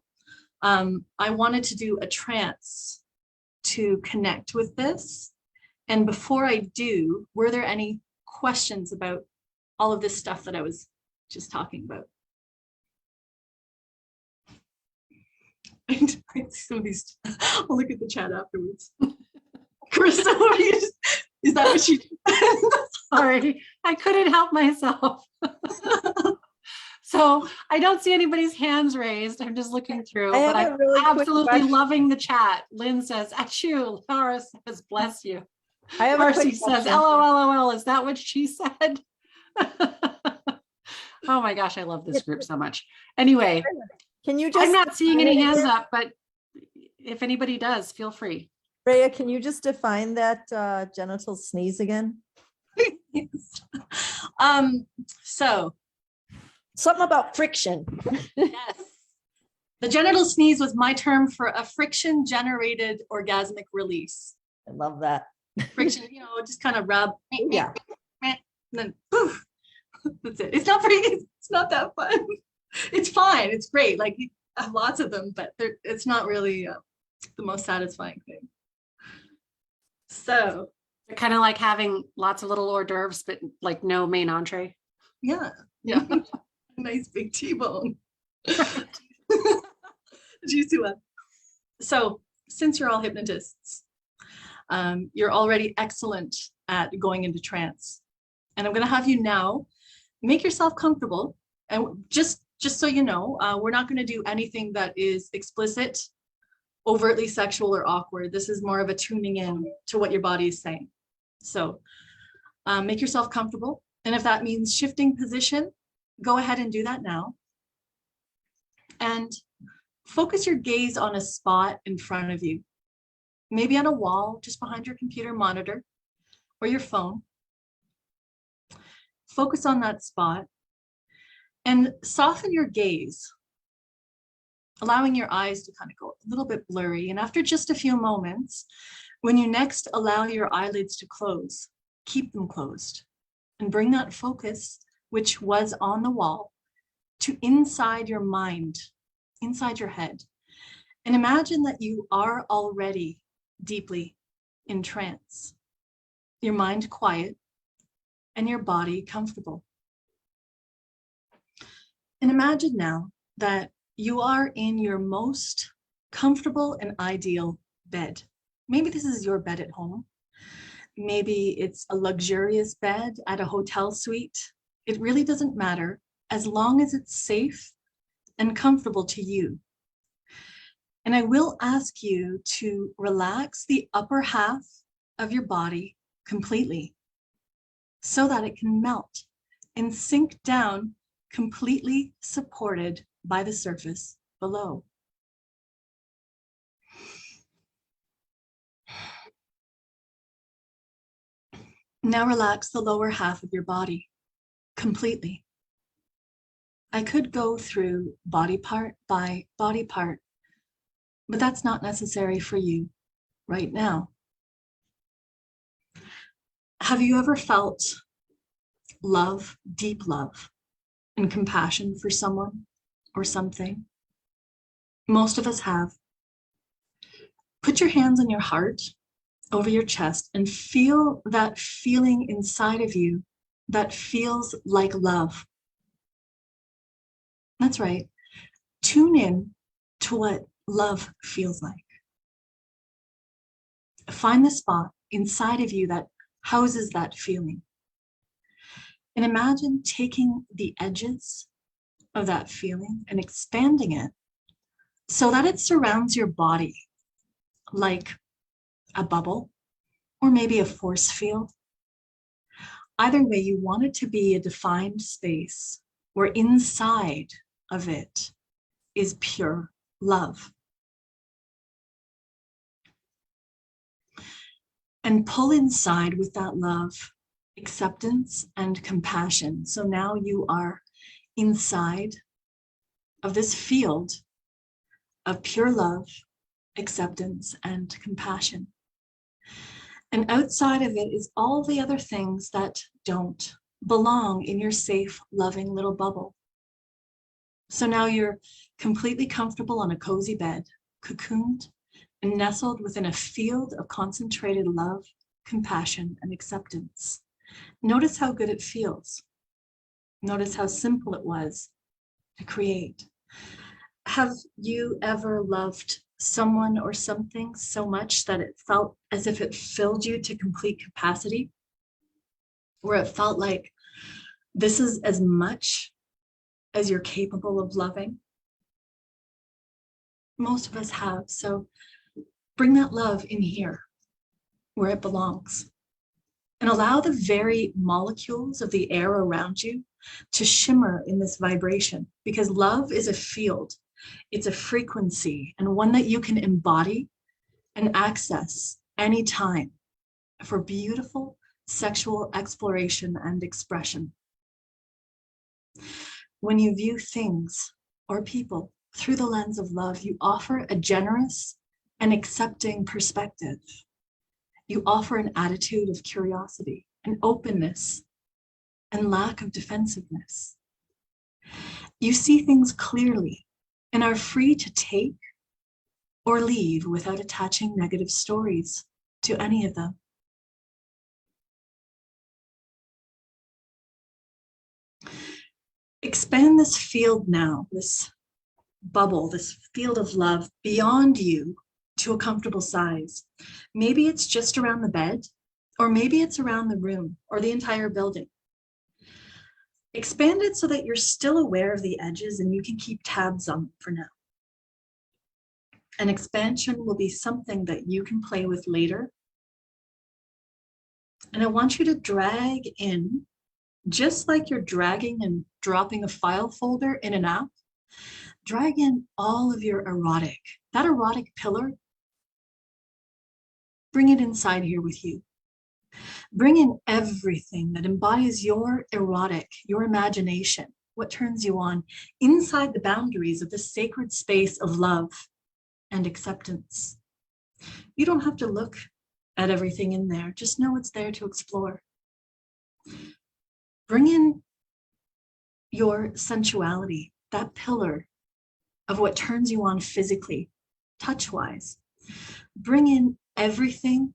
B: I wanted to do a trance to connect with this. And before I do, were there any questions about all of this stuff that I was just talking about? I see some of these. I'll look at the chat afterwards. Crystal, is that what she did?
A: Sorry, I couldn't help myself. So I don't see anybody's hands raised. I'm just looking through, but I'm really absolutely loving the chat. Lynn says, achoo. Laura says, bless you.
C: I have
A: Marcy says, LOL, is that what she said? Oh my gosh, I love this group so much. Anyway,
C: can you just,
A: I'm not seeing any hands up, but if anybody does, feel free.
C: Freya, can you just define that genital sneeze again?
B: Yes. So
C: something about friction.
B: Yes. The genital sneeze was my term for a friction generated orgasmic release.
C: I love that.
B: Friction, just kind of rub.
C: Yeah.
B: And then poof. That's it. It's not that fun. It's fine. It's great. Like, you have lots of them, but it's not really the most satisfying thing. So
A: kind of like having lots of little hors d'oeuvres, but like no main entree.
B: Yeah. Nice big T-bone. Juicy one. So since you're all hypnotists, you're already excellent at going into trance. And I'm going to have you now make yourself comfortable. And just so you know, we're not going to do anything that is explicit, overtly sexual, or awkward. This is more of a tuning in to what your body is saying. So make yourself comfortable. And if that means shifting position, go ahead and do that now. And focus your gaze on a spot in front of you, maybe on a wall just behind your computer monitor or your phone. Focus on that spot And soften your gaze, allowing your eyes to kind of go a little bit blurry. And after just a few moments, when you next allow your eyelids to close, keep them closed and bring that focus, which was on the wall, to inside your mind, inside your head. And imagine that you are already deeply in trance, your mind quiet and your body comfortable. And imagine now that you are in your most comfortable and ideal bed. Maybe this is your bed at home. Maybe it's a luxurious bed at a hotel suite. It really doesn't matter as long as it's safe and comfortable to you. And I will ask you to relax the upper half of your body completely so that it can melt and sink down, completely supported by the surface below. Now relax the lower half of your body completely. I could go through body part by body part, but that's not necessary for you right now. Have you ever felt love, deep love, and compassion for someone or something? Most of us have. Put your hands on your heart, over your chest, and feel that feeling inside of you that feels like love. That's right. Tune in to what love feels like. Find the spot inside of you that houses that feeling. And imagine taking the edges of that feeling and expanding it so that it surrounds your body like a bubble or maybe a force field. Either way, you want it to be a defined space where inside of it is pure love. And pull inside with that love, acceptance, and compassion. So now you are inside of this field of pure love, acceptance, and compassion. And outside of it is all the other things that don't belong in your safe, loving little bubble. So now you're completely comfortable on a cozy bed, cocooned and nestled within a field of concentrated love, compassion, and acceptance. Notice how good it feels. Notice how simple it was to create. Have you ever loved someone or something so much that it felt as if it filled you to complete capacity? Where it felt like this is as much as you're capable of loving? Most of us have. So bring that love in here where it belongs. And allow the very molecules of the air around you to shimmer in this vibration, because love is a field. It's a frequency, and one that you can embody and access anytime for beautiful sexual exploration and expression. When you view things or people through the lens of love, you offer a generous and accepting perspective. You offer an attitude of curiosity and openness and lack of defensiveness. You see things clearly and are free to take or leave without attaching negative stories to any of them. Expand this field now, this bubble, this field of love beyond you to a comfortable size. Maybe it's just around the bed, or maybe it's around the room or the entire building. Expand it so that you're still aware of the edges and you can keep tabs on them for now. An expansion will be something that you can play with later. And I want you to drag in, just like you're dragging and dropping a file folder in an app, drag in all of your erotic, that erotic pillar. Bring it inside here with you. Bring in everything that embodies your erotic, your imagination, what turns you on inside the boundaries of this sacred space of love and acceptance. You don't have to look at everything in there. Just know it's there to explore. Bring in your sensuality, that pillar of what turns you on physically, touch-wise. Bring in everything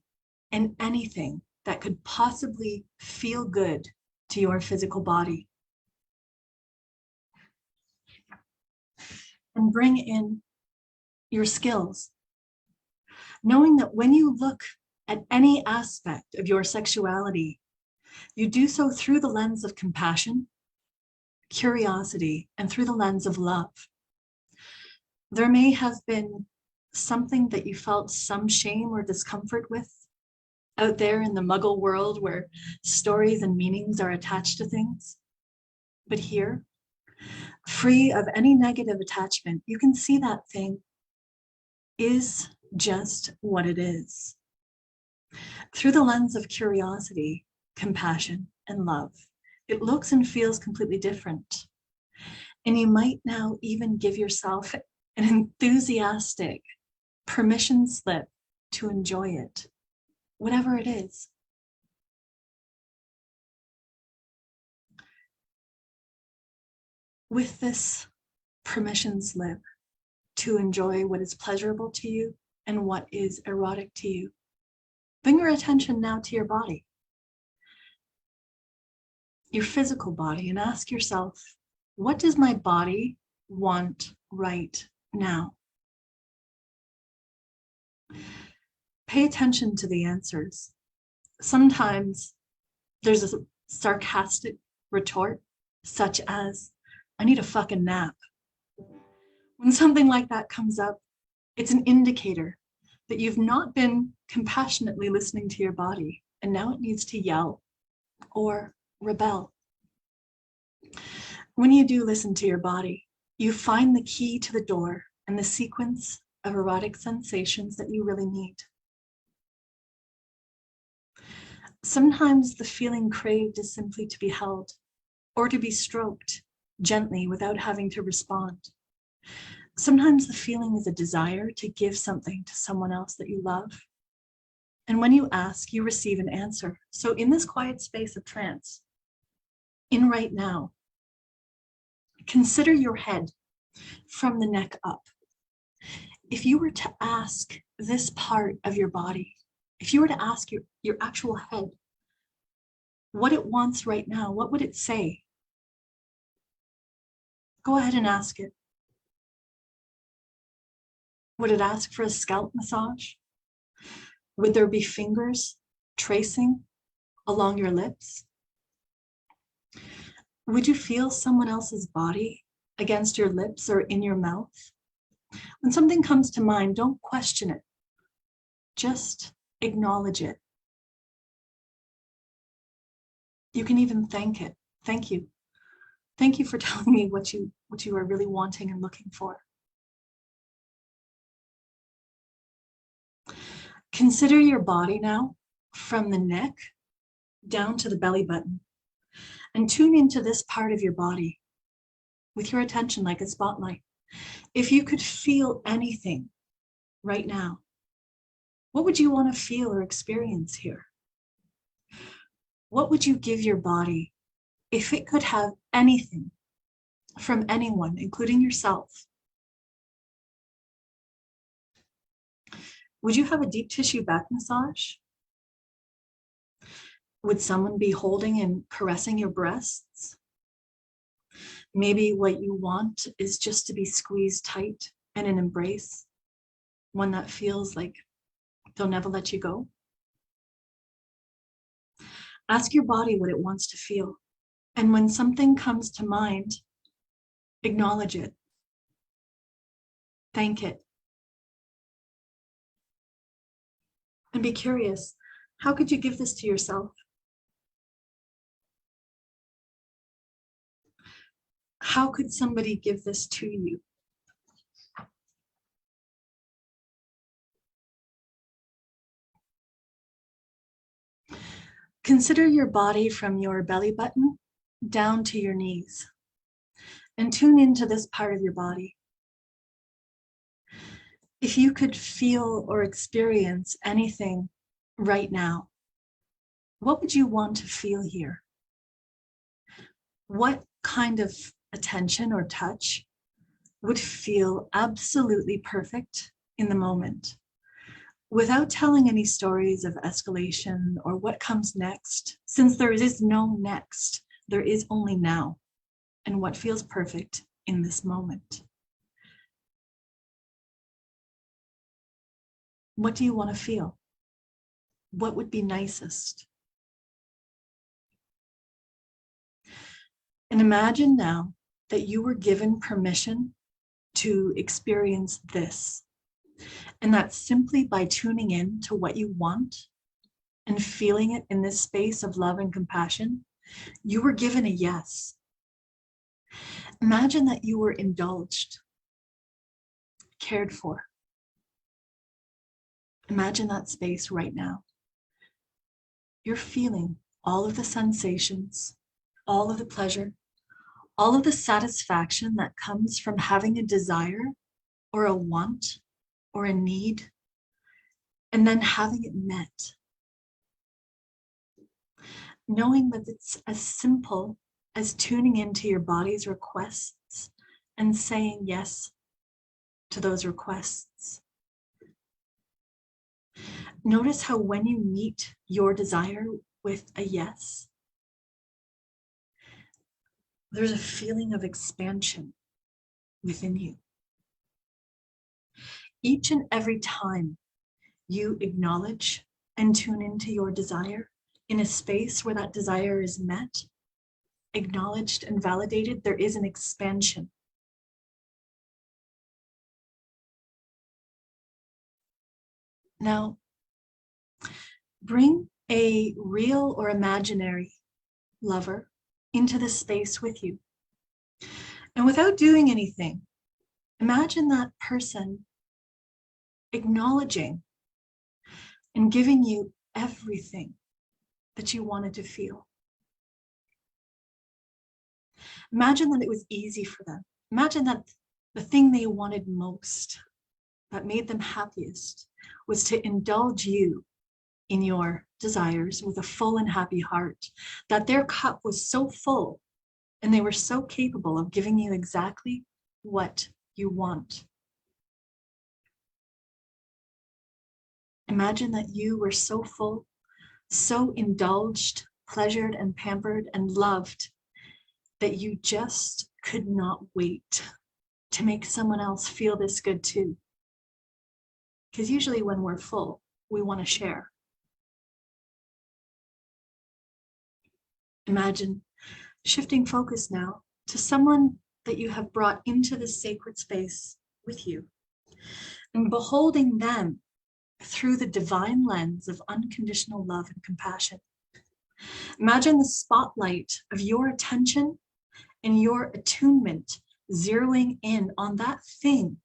B: and anything that could possibly feel good to your physical body. And bring in your skills, knowing that when you look at any aspect of your sexuality, you do so through the lens of compassion, curiosity, and through the lens of love. There may have been something that you felt some shame or discomfort with out there in the muggle world where stories and meanings are attached to things. But here, free of any negative attachment, you can see that thing is just what it is. Through the lens of curiosity, compassion, and love, it looks and feels completely different. And you might now even give yourself an enthusiastic permission slip to enjoy it, whatever it is. With this permission slip to enjoy what is pleasurable to you and what is erotic to you, bring your attention now to your body, your physical body, and ask yourself, what does my body want right now? Pay attention to the answers. Sometimes there's a sarcastic retort, such as, I need a fucking nap. When something like that comes up, it's an indicator that you've not been compassionately listening to your body, and now it needs to yell or rebel. When you do listen to your body, you find the key to the door and the sequence of erotic sensations that you really need. Sometimes the feeling craved is simply to be held or to be stroked gently without having to respond. Sometimes the feeling is a desire to give something to someone else that you love. And when you ask, you receive an answer. So in this quiet space of trance, in right now, consider your head from the neck up. If you were to ask this part of your body, if you were to ask your actual head what it wants right now, what would it say? Go ahead and ask it. Would it ask for a scalp massage? Would there be fingers tracing along your lips? Would you feel someone else's body against your lips or in your mouth? When something comes to mind, don't question it. Just acknowledge it. You can even thank it. Thank you. Thank you for telling me what you are really wanting and looking for. Consider your body now from the neck down to the belly button, and tune into this part of your body with your attention like a spotlight. If you could feel anything right now, what would you want to feel or experience here? What would you give your body if it could have anything from anyone, including yourself? Would you have a deep tissue back massage? Would someone be holding and caressing your breasts? Maybe what you want is just to be squeezed tight in an embrace, one that feels like they'll never let you go. Ask your body what it wants to feel. And when something comes to mind, acknowledge it. Thank it. And be curious, how could you give this to yourself? How could somebody give this to you? Consider your body from your belly button down to your knees. and tune into this part of your body. If you could feel or experience anything right now, what would you want to feel here? What kind of attention or touch would feel absolutely perfect in the moment, without telling any stories of escalation or what comes next? Since there is no next, there is only now, and what feels perfect in this moment. What do you want to feel? What would be nicest? And imagine now that you were given permission to experience this. And that's simply by tuning in to what you want and feeling it in this space of love and compassion. You were given a yes. Imagine that you were indulged, cared for. Imagine that space right now. You're feeling all of the sensations, all of the pleasure, all of the satisfaction that comes from having a desire or a want or a need, and then having it met. Knowing that it's as simple as tuning into your body's requests and saying yes to those requests. Notice how when you meet your desire with a yes, there's a feeling of expansion within you. Each and every time you acknowledge and tune into your desire in a space where that desire is met, acknowledged and validated, there is an expansion. Now, bring a real or imaginary lover into this space with you. And without doing anything, imagine that person acknowledging and giving you everything that you wanted to feel. Imagine that it was easy for them. Imagine that the thing they wanted most, that made them happiest, was to indulge you in your desires with a full and happy heart, that their cup was so full and they were so capable of giving you exactly what you want. Imagine that you were so full, so indulged, pleasured and pampered and loved that you just could not wait to make someone else feel this good too. Because usually when we're full, we want to share. Imagine shifting focus now to someone that you have brought into this sacred space with you and beholding them through the divine lens of unconditional love and compassion. Imagine the spotlight of your attention and your attunement zeroing in on that thing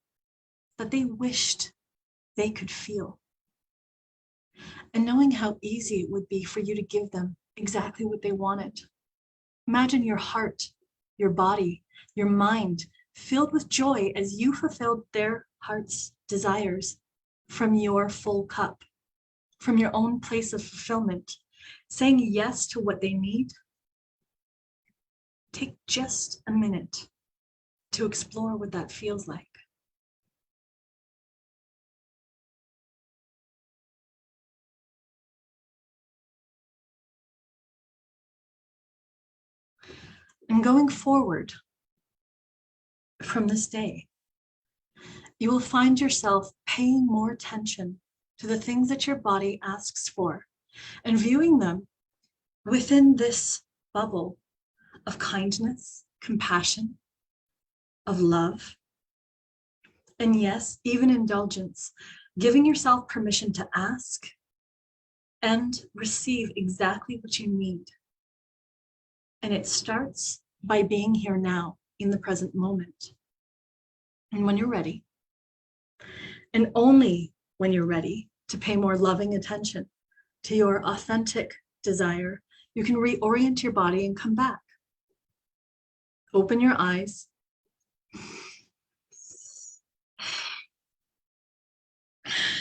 B: that they wished they could feel. And knowing how easy it would be for you to give them exactly what they wanted. Imagine your heart, your body, your mind filled with joy as you fulfilled their heart's desires from your full cup, from your own place of fulfillment, saying yes to what they need. Take just a minute to explore what that feels like. And going forward from this day, you will find yourself paying more attention to the things that your body asks for and viewing them within this bubble of kindness, compassion, of love, and yes, even indulgence, giving yourself permission to ask and receive exactly what you need. And it starts by being here now in the present moment. And when you're ready, and only when you're ready to pay more loving attention to your authentic desire, you can reorient your body and come back. Open your eyes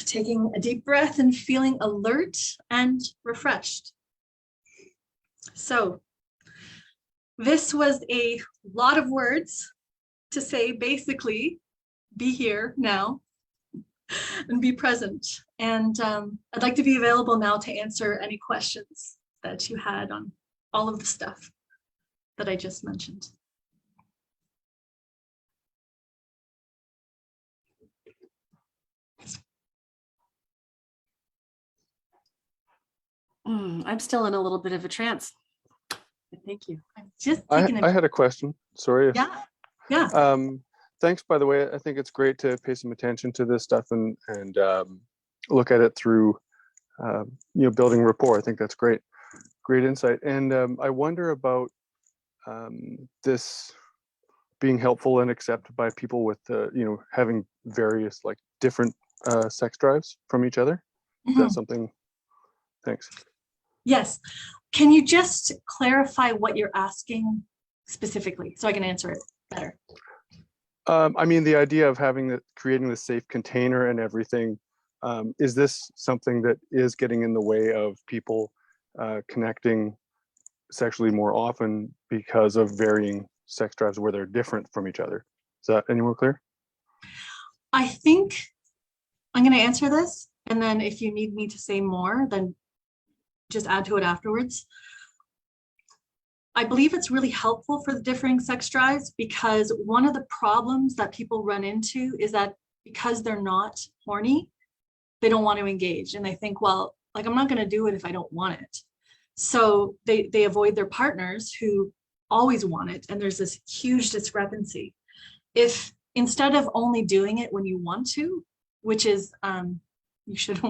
B: Taking a deep breath and feeling alert and refreshed. So this was a lot of words to say, basically, be here now and be present. And I'd like to be available now to answer any questions that you had on all of the stuff that I just mentioned.
A: I'm still in a little bit of a trance. Thank you.
B: I'm just
D: I
B: taking
D: had a question. Sorry.
B: Yeah.
D: Thanks, by the way. I think it's great to pay some attention to this stuff and look at it through, building rapport. I think that's great. Great insight. And I wonder about this being helpful and accepted by people with, having various like different sex drives from each other. Is that something? Thanks.
B: Yes. Can you just clarify what you're asking specifically so I can answer it better?
D: I mean, the idea of creating the safe container and everything, is this something that is getting in the way of people connecting sexually more often because of varying sex drives where they're different from each other? Is that any more clear?
B: I think I'm going to answer this, and then if you need me to say more, then just add to it afterwards. I believe it's really helpful for the differing sex drives because one of the problems that people run into is that because they're not horny, they don't want to engage. And they think, well, like, I'm not going to do it if I don't want it. So they avoid their partners who always want it. And there's this huge discrepancy. If instead of only doing it when you want to, which is, you should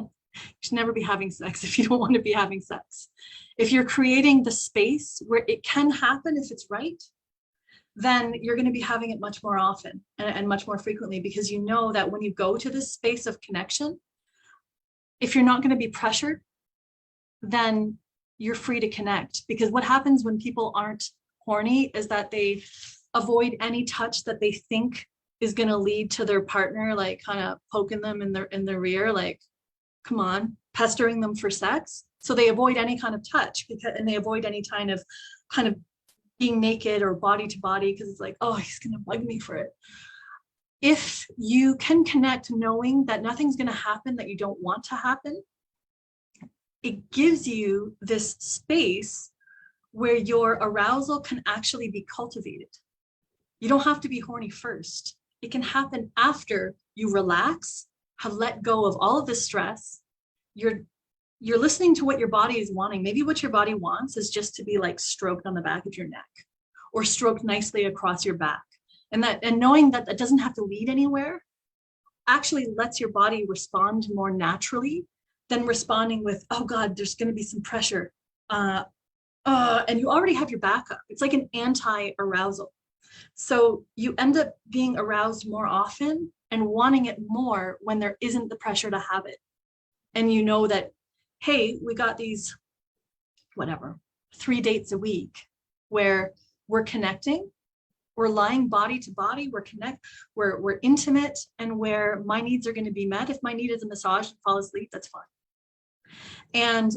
B: never be having sex if you don't want to be having sex. If you're creating the space where it can happen if it's right, then you're going to be having it much more often and much more frequently, because you know that when you go to this space of connection, if you're not going to be pressured, then you're free to connect. Because what happens when people aren't horny is that they avoid any touch that they think is going to lead to their partner, like kind of poking them in the rear, like, come on, pestering them for sex. So they avoid any kind of touch and they avoid any kind of being naked or body to body, because it's like, oh, he's going to bug me for it. If you can connect knowing that nothing's going to happen that you don't want to happen, it gives you this space where your arousal can actually be cultivated. You don't have to be horny first. It can happen after you relax, have let go of all of the stress. You're listening to what your body is wanting. Maybe what your body wants is just to be like stroked on the back of your neck or stroked nicely across your back. And knowing that that doesn't have to lead anywhere actually lets your body respond more naturally than responding with, oh God, there's going to be some pressure. And you already have your back up. It's like an anti-arousal. So you end up being aroused more often and wanting it more when there isn't the pressure to have it. And you know that, hey, we got these, 3 dates a week where we're connecting, we're lying body to body, we're intimate, and where my needs are going to be met. If my need is a massage and fall asleep, that's fine. And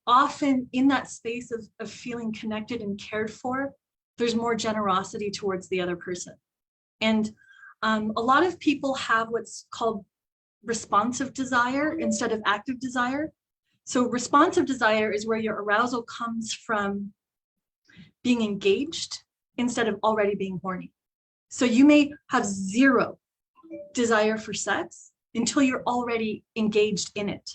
B: often in that space of feeling connected and cared for, there's more generosity towards the other person. And a lot of people have what's called responsive desire instead of active desire. So responsive desire is where your arousal comes from being engaged instead of already being horny. So you may have zero desire for sex until you're already engaged in it.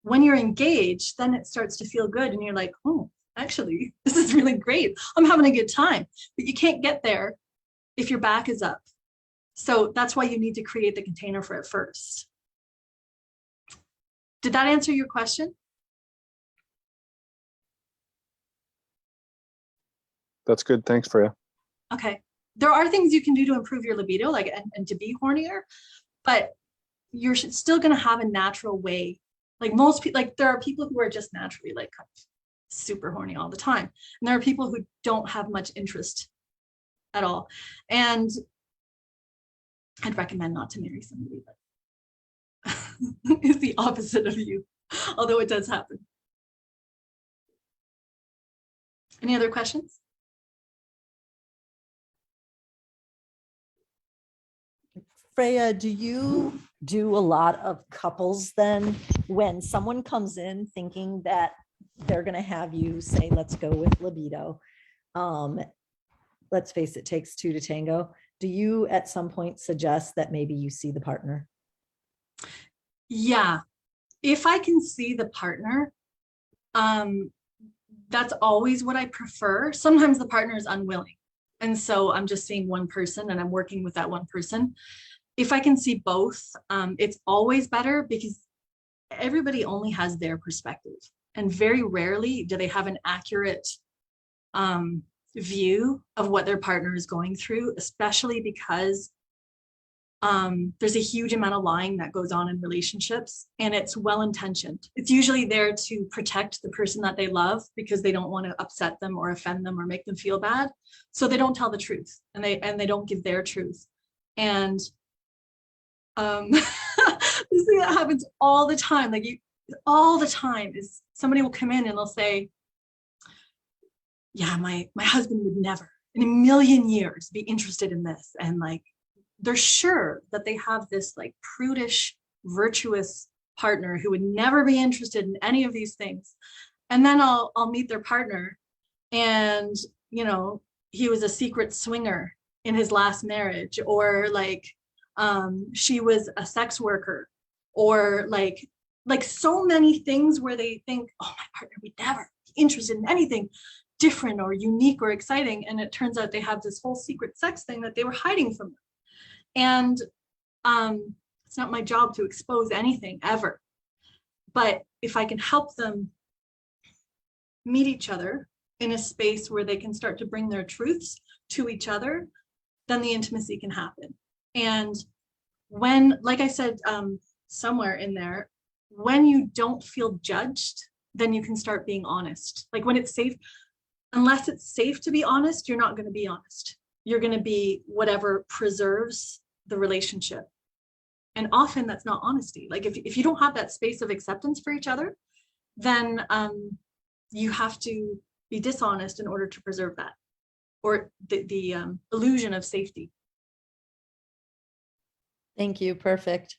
B: When you're engaged, then it starts to feel good and you're like, oh, actually, this is really great. I'm having a good time. But you can't get there if your back is up. So that's why you need to create the container for it first. Did that answer your question?
D: That's good. Thanks, Freya.
B: Okay. There are things you can do to improve your libido, like and to be hornier, but you're still going to have a natural way. Like most people, like there are people who are just naturally like kind of super horny all the time. And there are people who don't have much interest at all. And I'd recommend not to marry somebody that is the opposite of you, although it does happen. Any other questions?
C: Freya, do you do a lot of couples then when someone comes in thinking that they're going to have you say, let's go with libido? Let's face it, takes two to tango. Do you at some point suggest that maybe you see the partner?
B: Yeah, if I can see the partner, that's always what I prefer. Sometimes the partner is unwilling, and so I'm just seeing one person and I'm working with that one person. If I can see both, it's always better, because everybody only has their perspective, and very rarely do they have an accurate view of what their partner is going through, especially because there's a huge amount of lying that goes on in relationships, and it's well-intentioned. It's usually there to protect the person that they love, because they don't want to upset them or offend them or make them feel bad. So they don't tell the truth, and they don't give their truth. And this thing that happens all the time, like all the time, is somebody will come in and they'll say, yeah, my husband would never in a million years be interested in this. And like, they're sure that they have this like prudish, virtuous partner who would never be interested in any of these things. And then I'll meet their partner, and you know, he was a secret swinger in his last marriage, or like she was a sex worker, or like so many things where they think, oh, my partner would never be interested in anything different or unique or exciting. And it turns out they have this whole secret sex thing that they were hiding from them. And it's not my job to expose anything ever. But if I can help them meet each other in a space where they can start to bring their truths to each other, then the intimacy can happen. And when, like I said, somewhere in there, when you don't feel judged, then you can start being honest. Like when it's safe, unless it's safe to be honest, you're not going to be honest. You're going to be whatever preserves the relationship. And often that's not honesty. Like if you don't have that space of acceptance for each other, then you have to be dishonest in order to preserve that, or the illusion of safety.
C: Thank you. Perfect.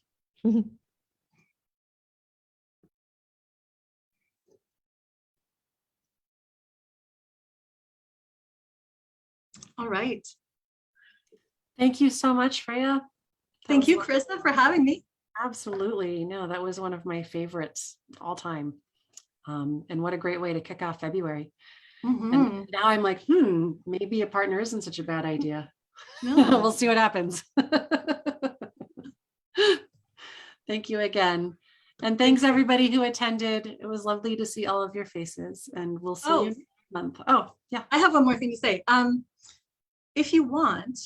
B: All right.
A: Thank you so much, Freya.
B: Thank you, Krista, for having me.
A: Absolutely. No, that was one of my favorites all time. And what a great way to kick off February. And now I'm like, maybe a partner isn't such a bad idea.
B: No.
A: We'll see what happens. Thank you again. And thanks everybody who attended. It was lovely to see all of your faces, and we'll see you next month. Oh, yeah.
B: I have one more thing to say. If you want,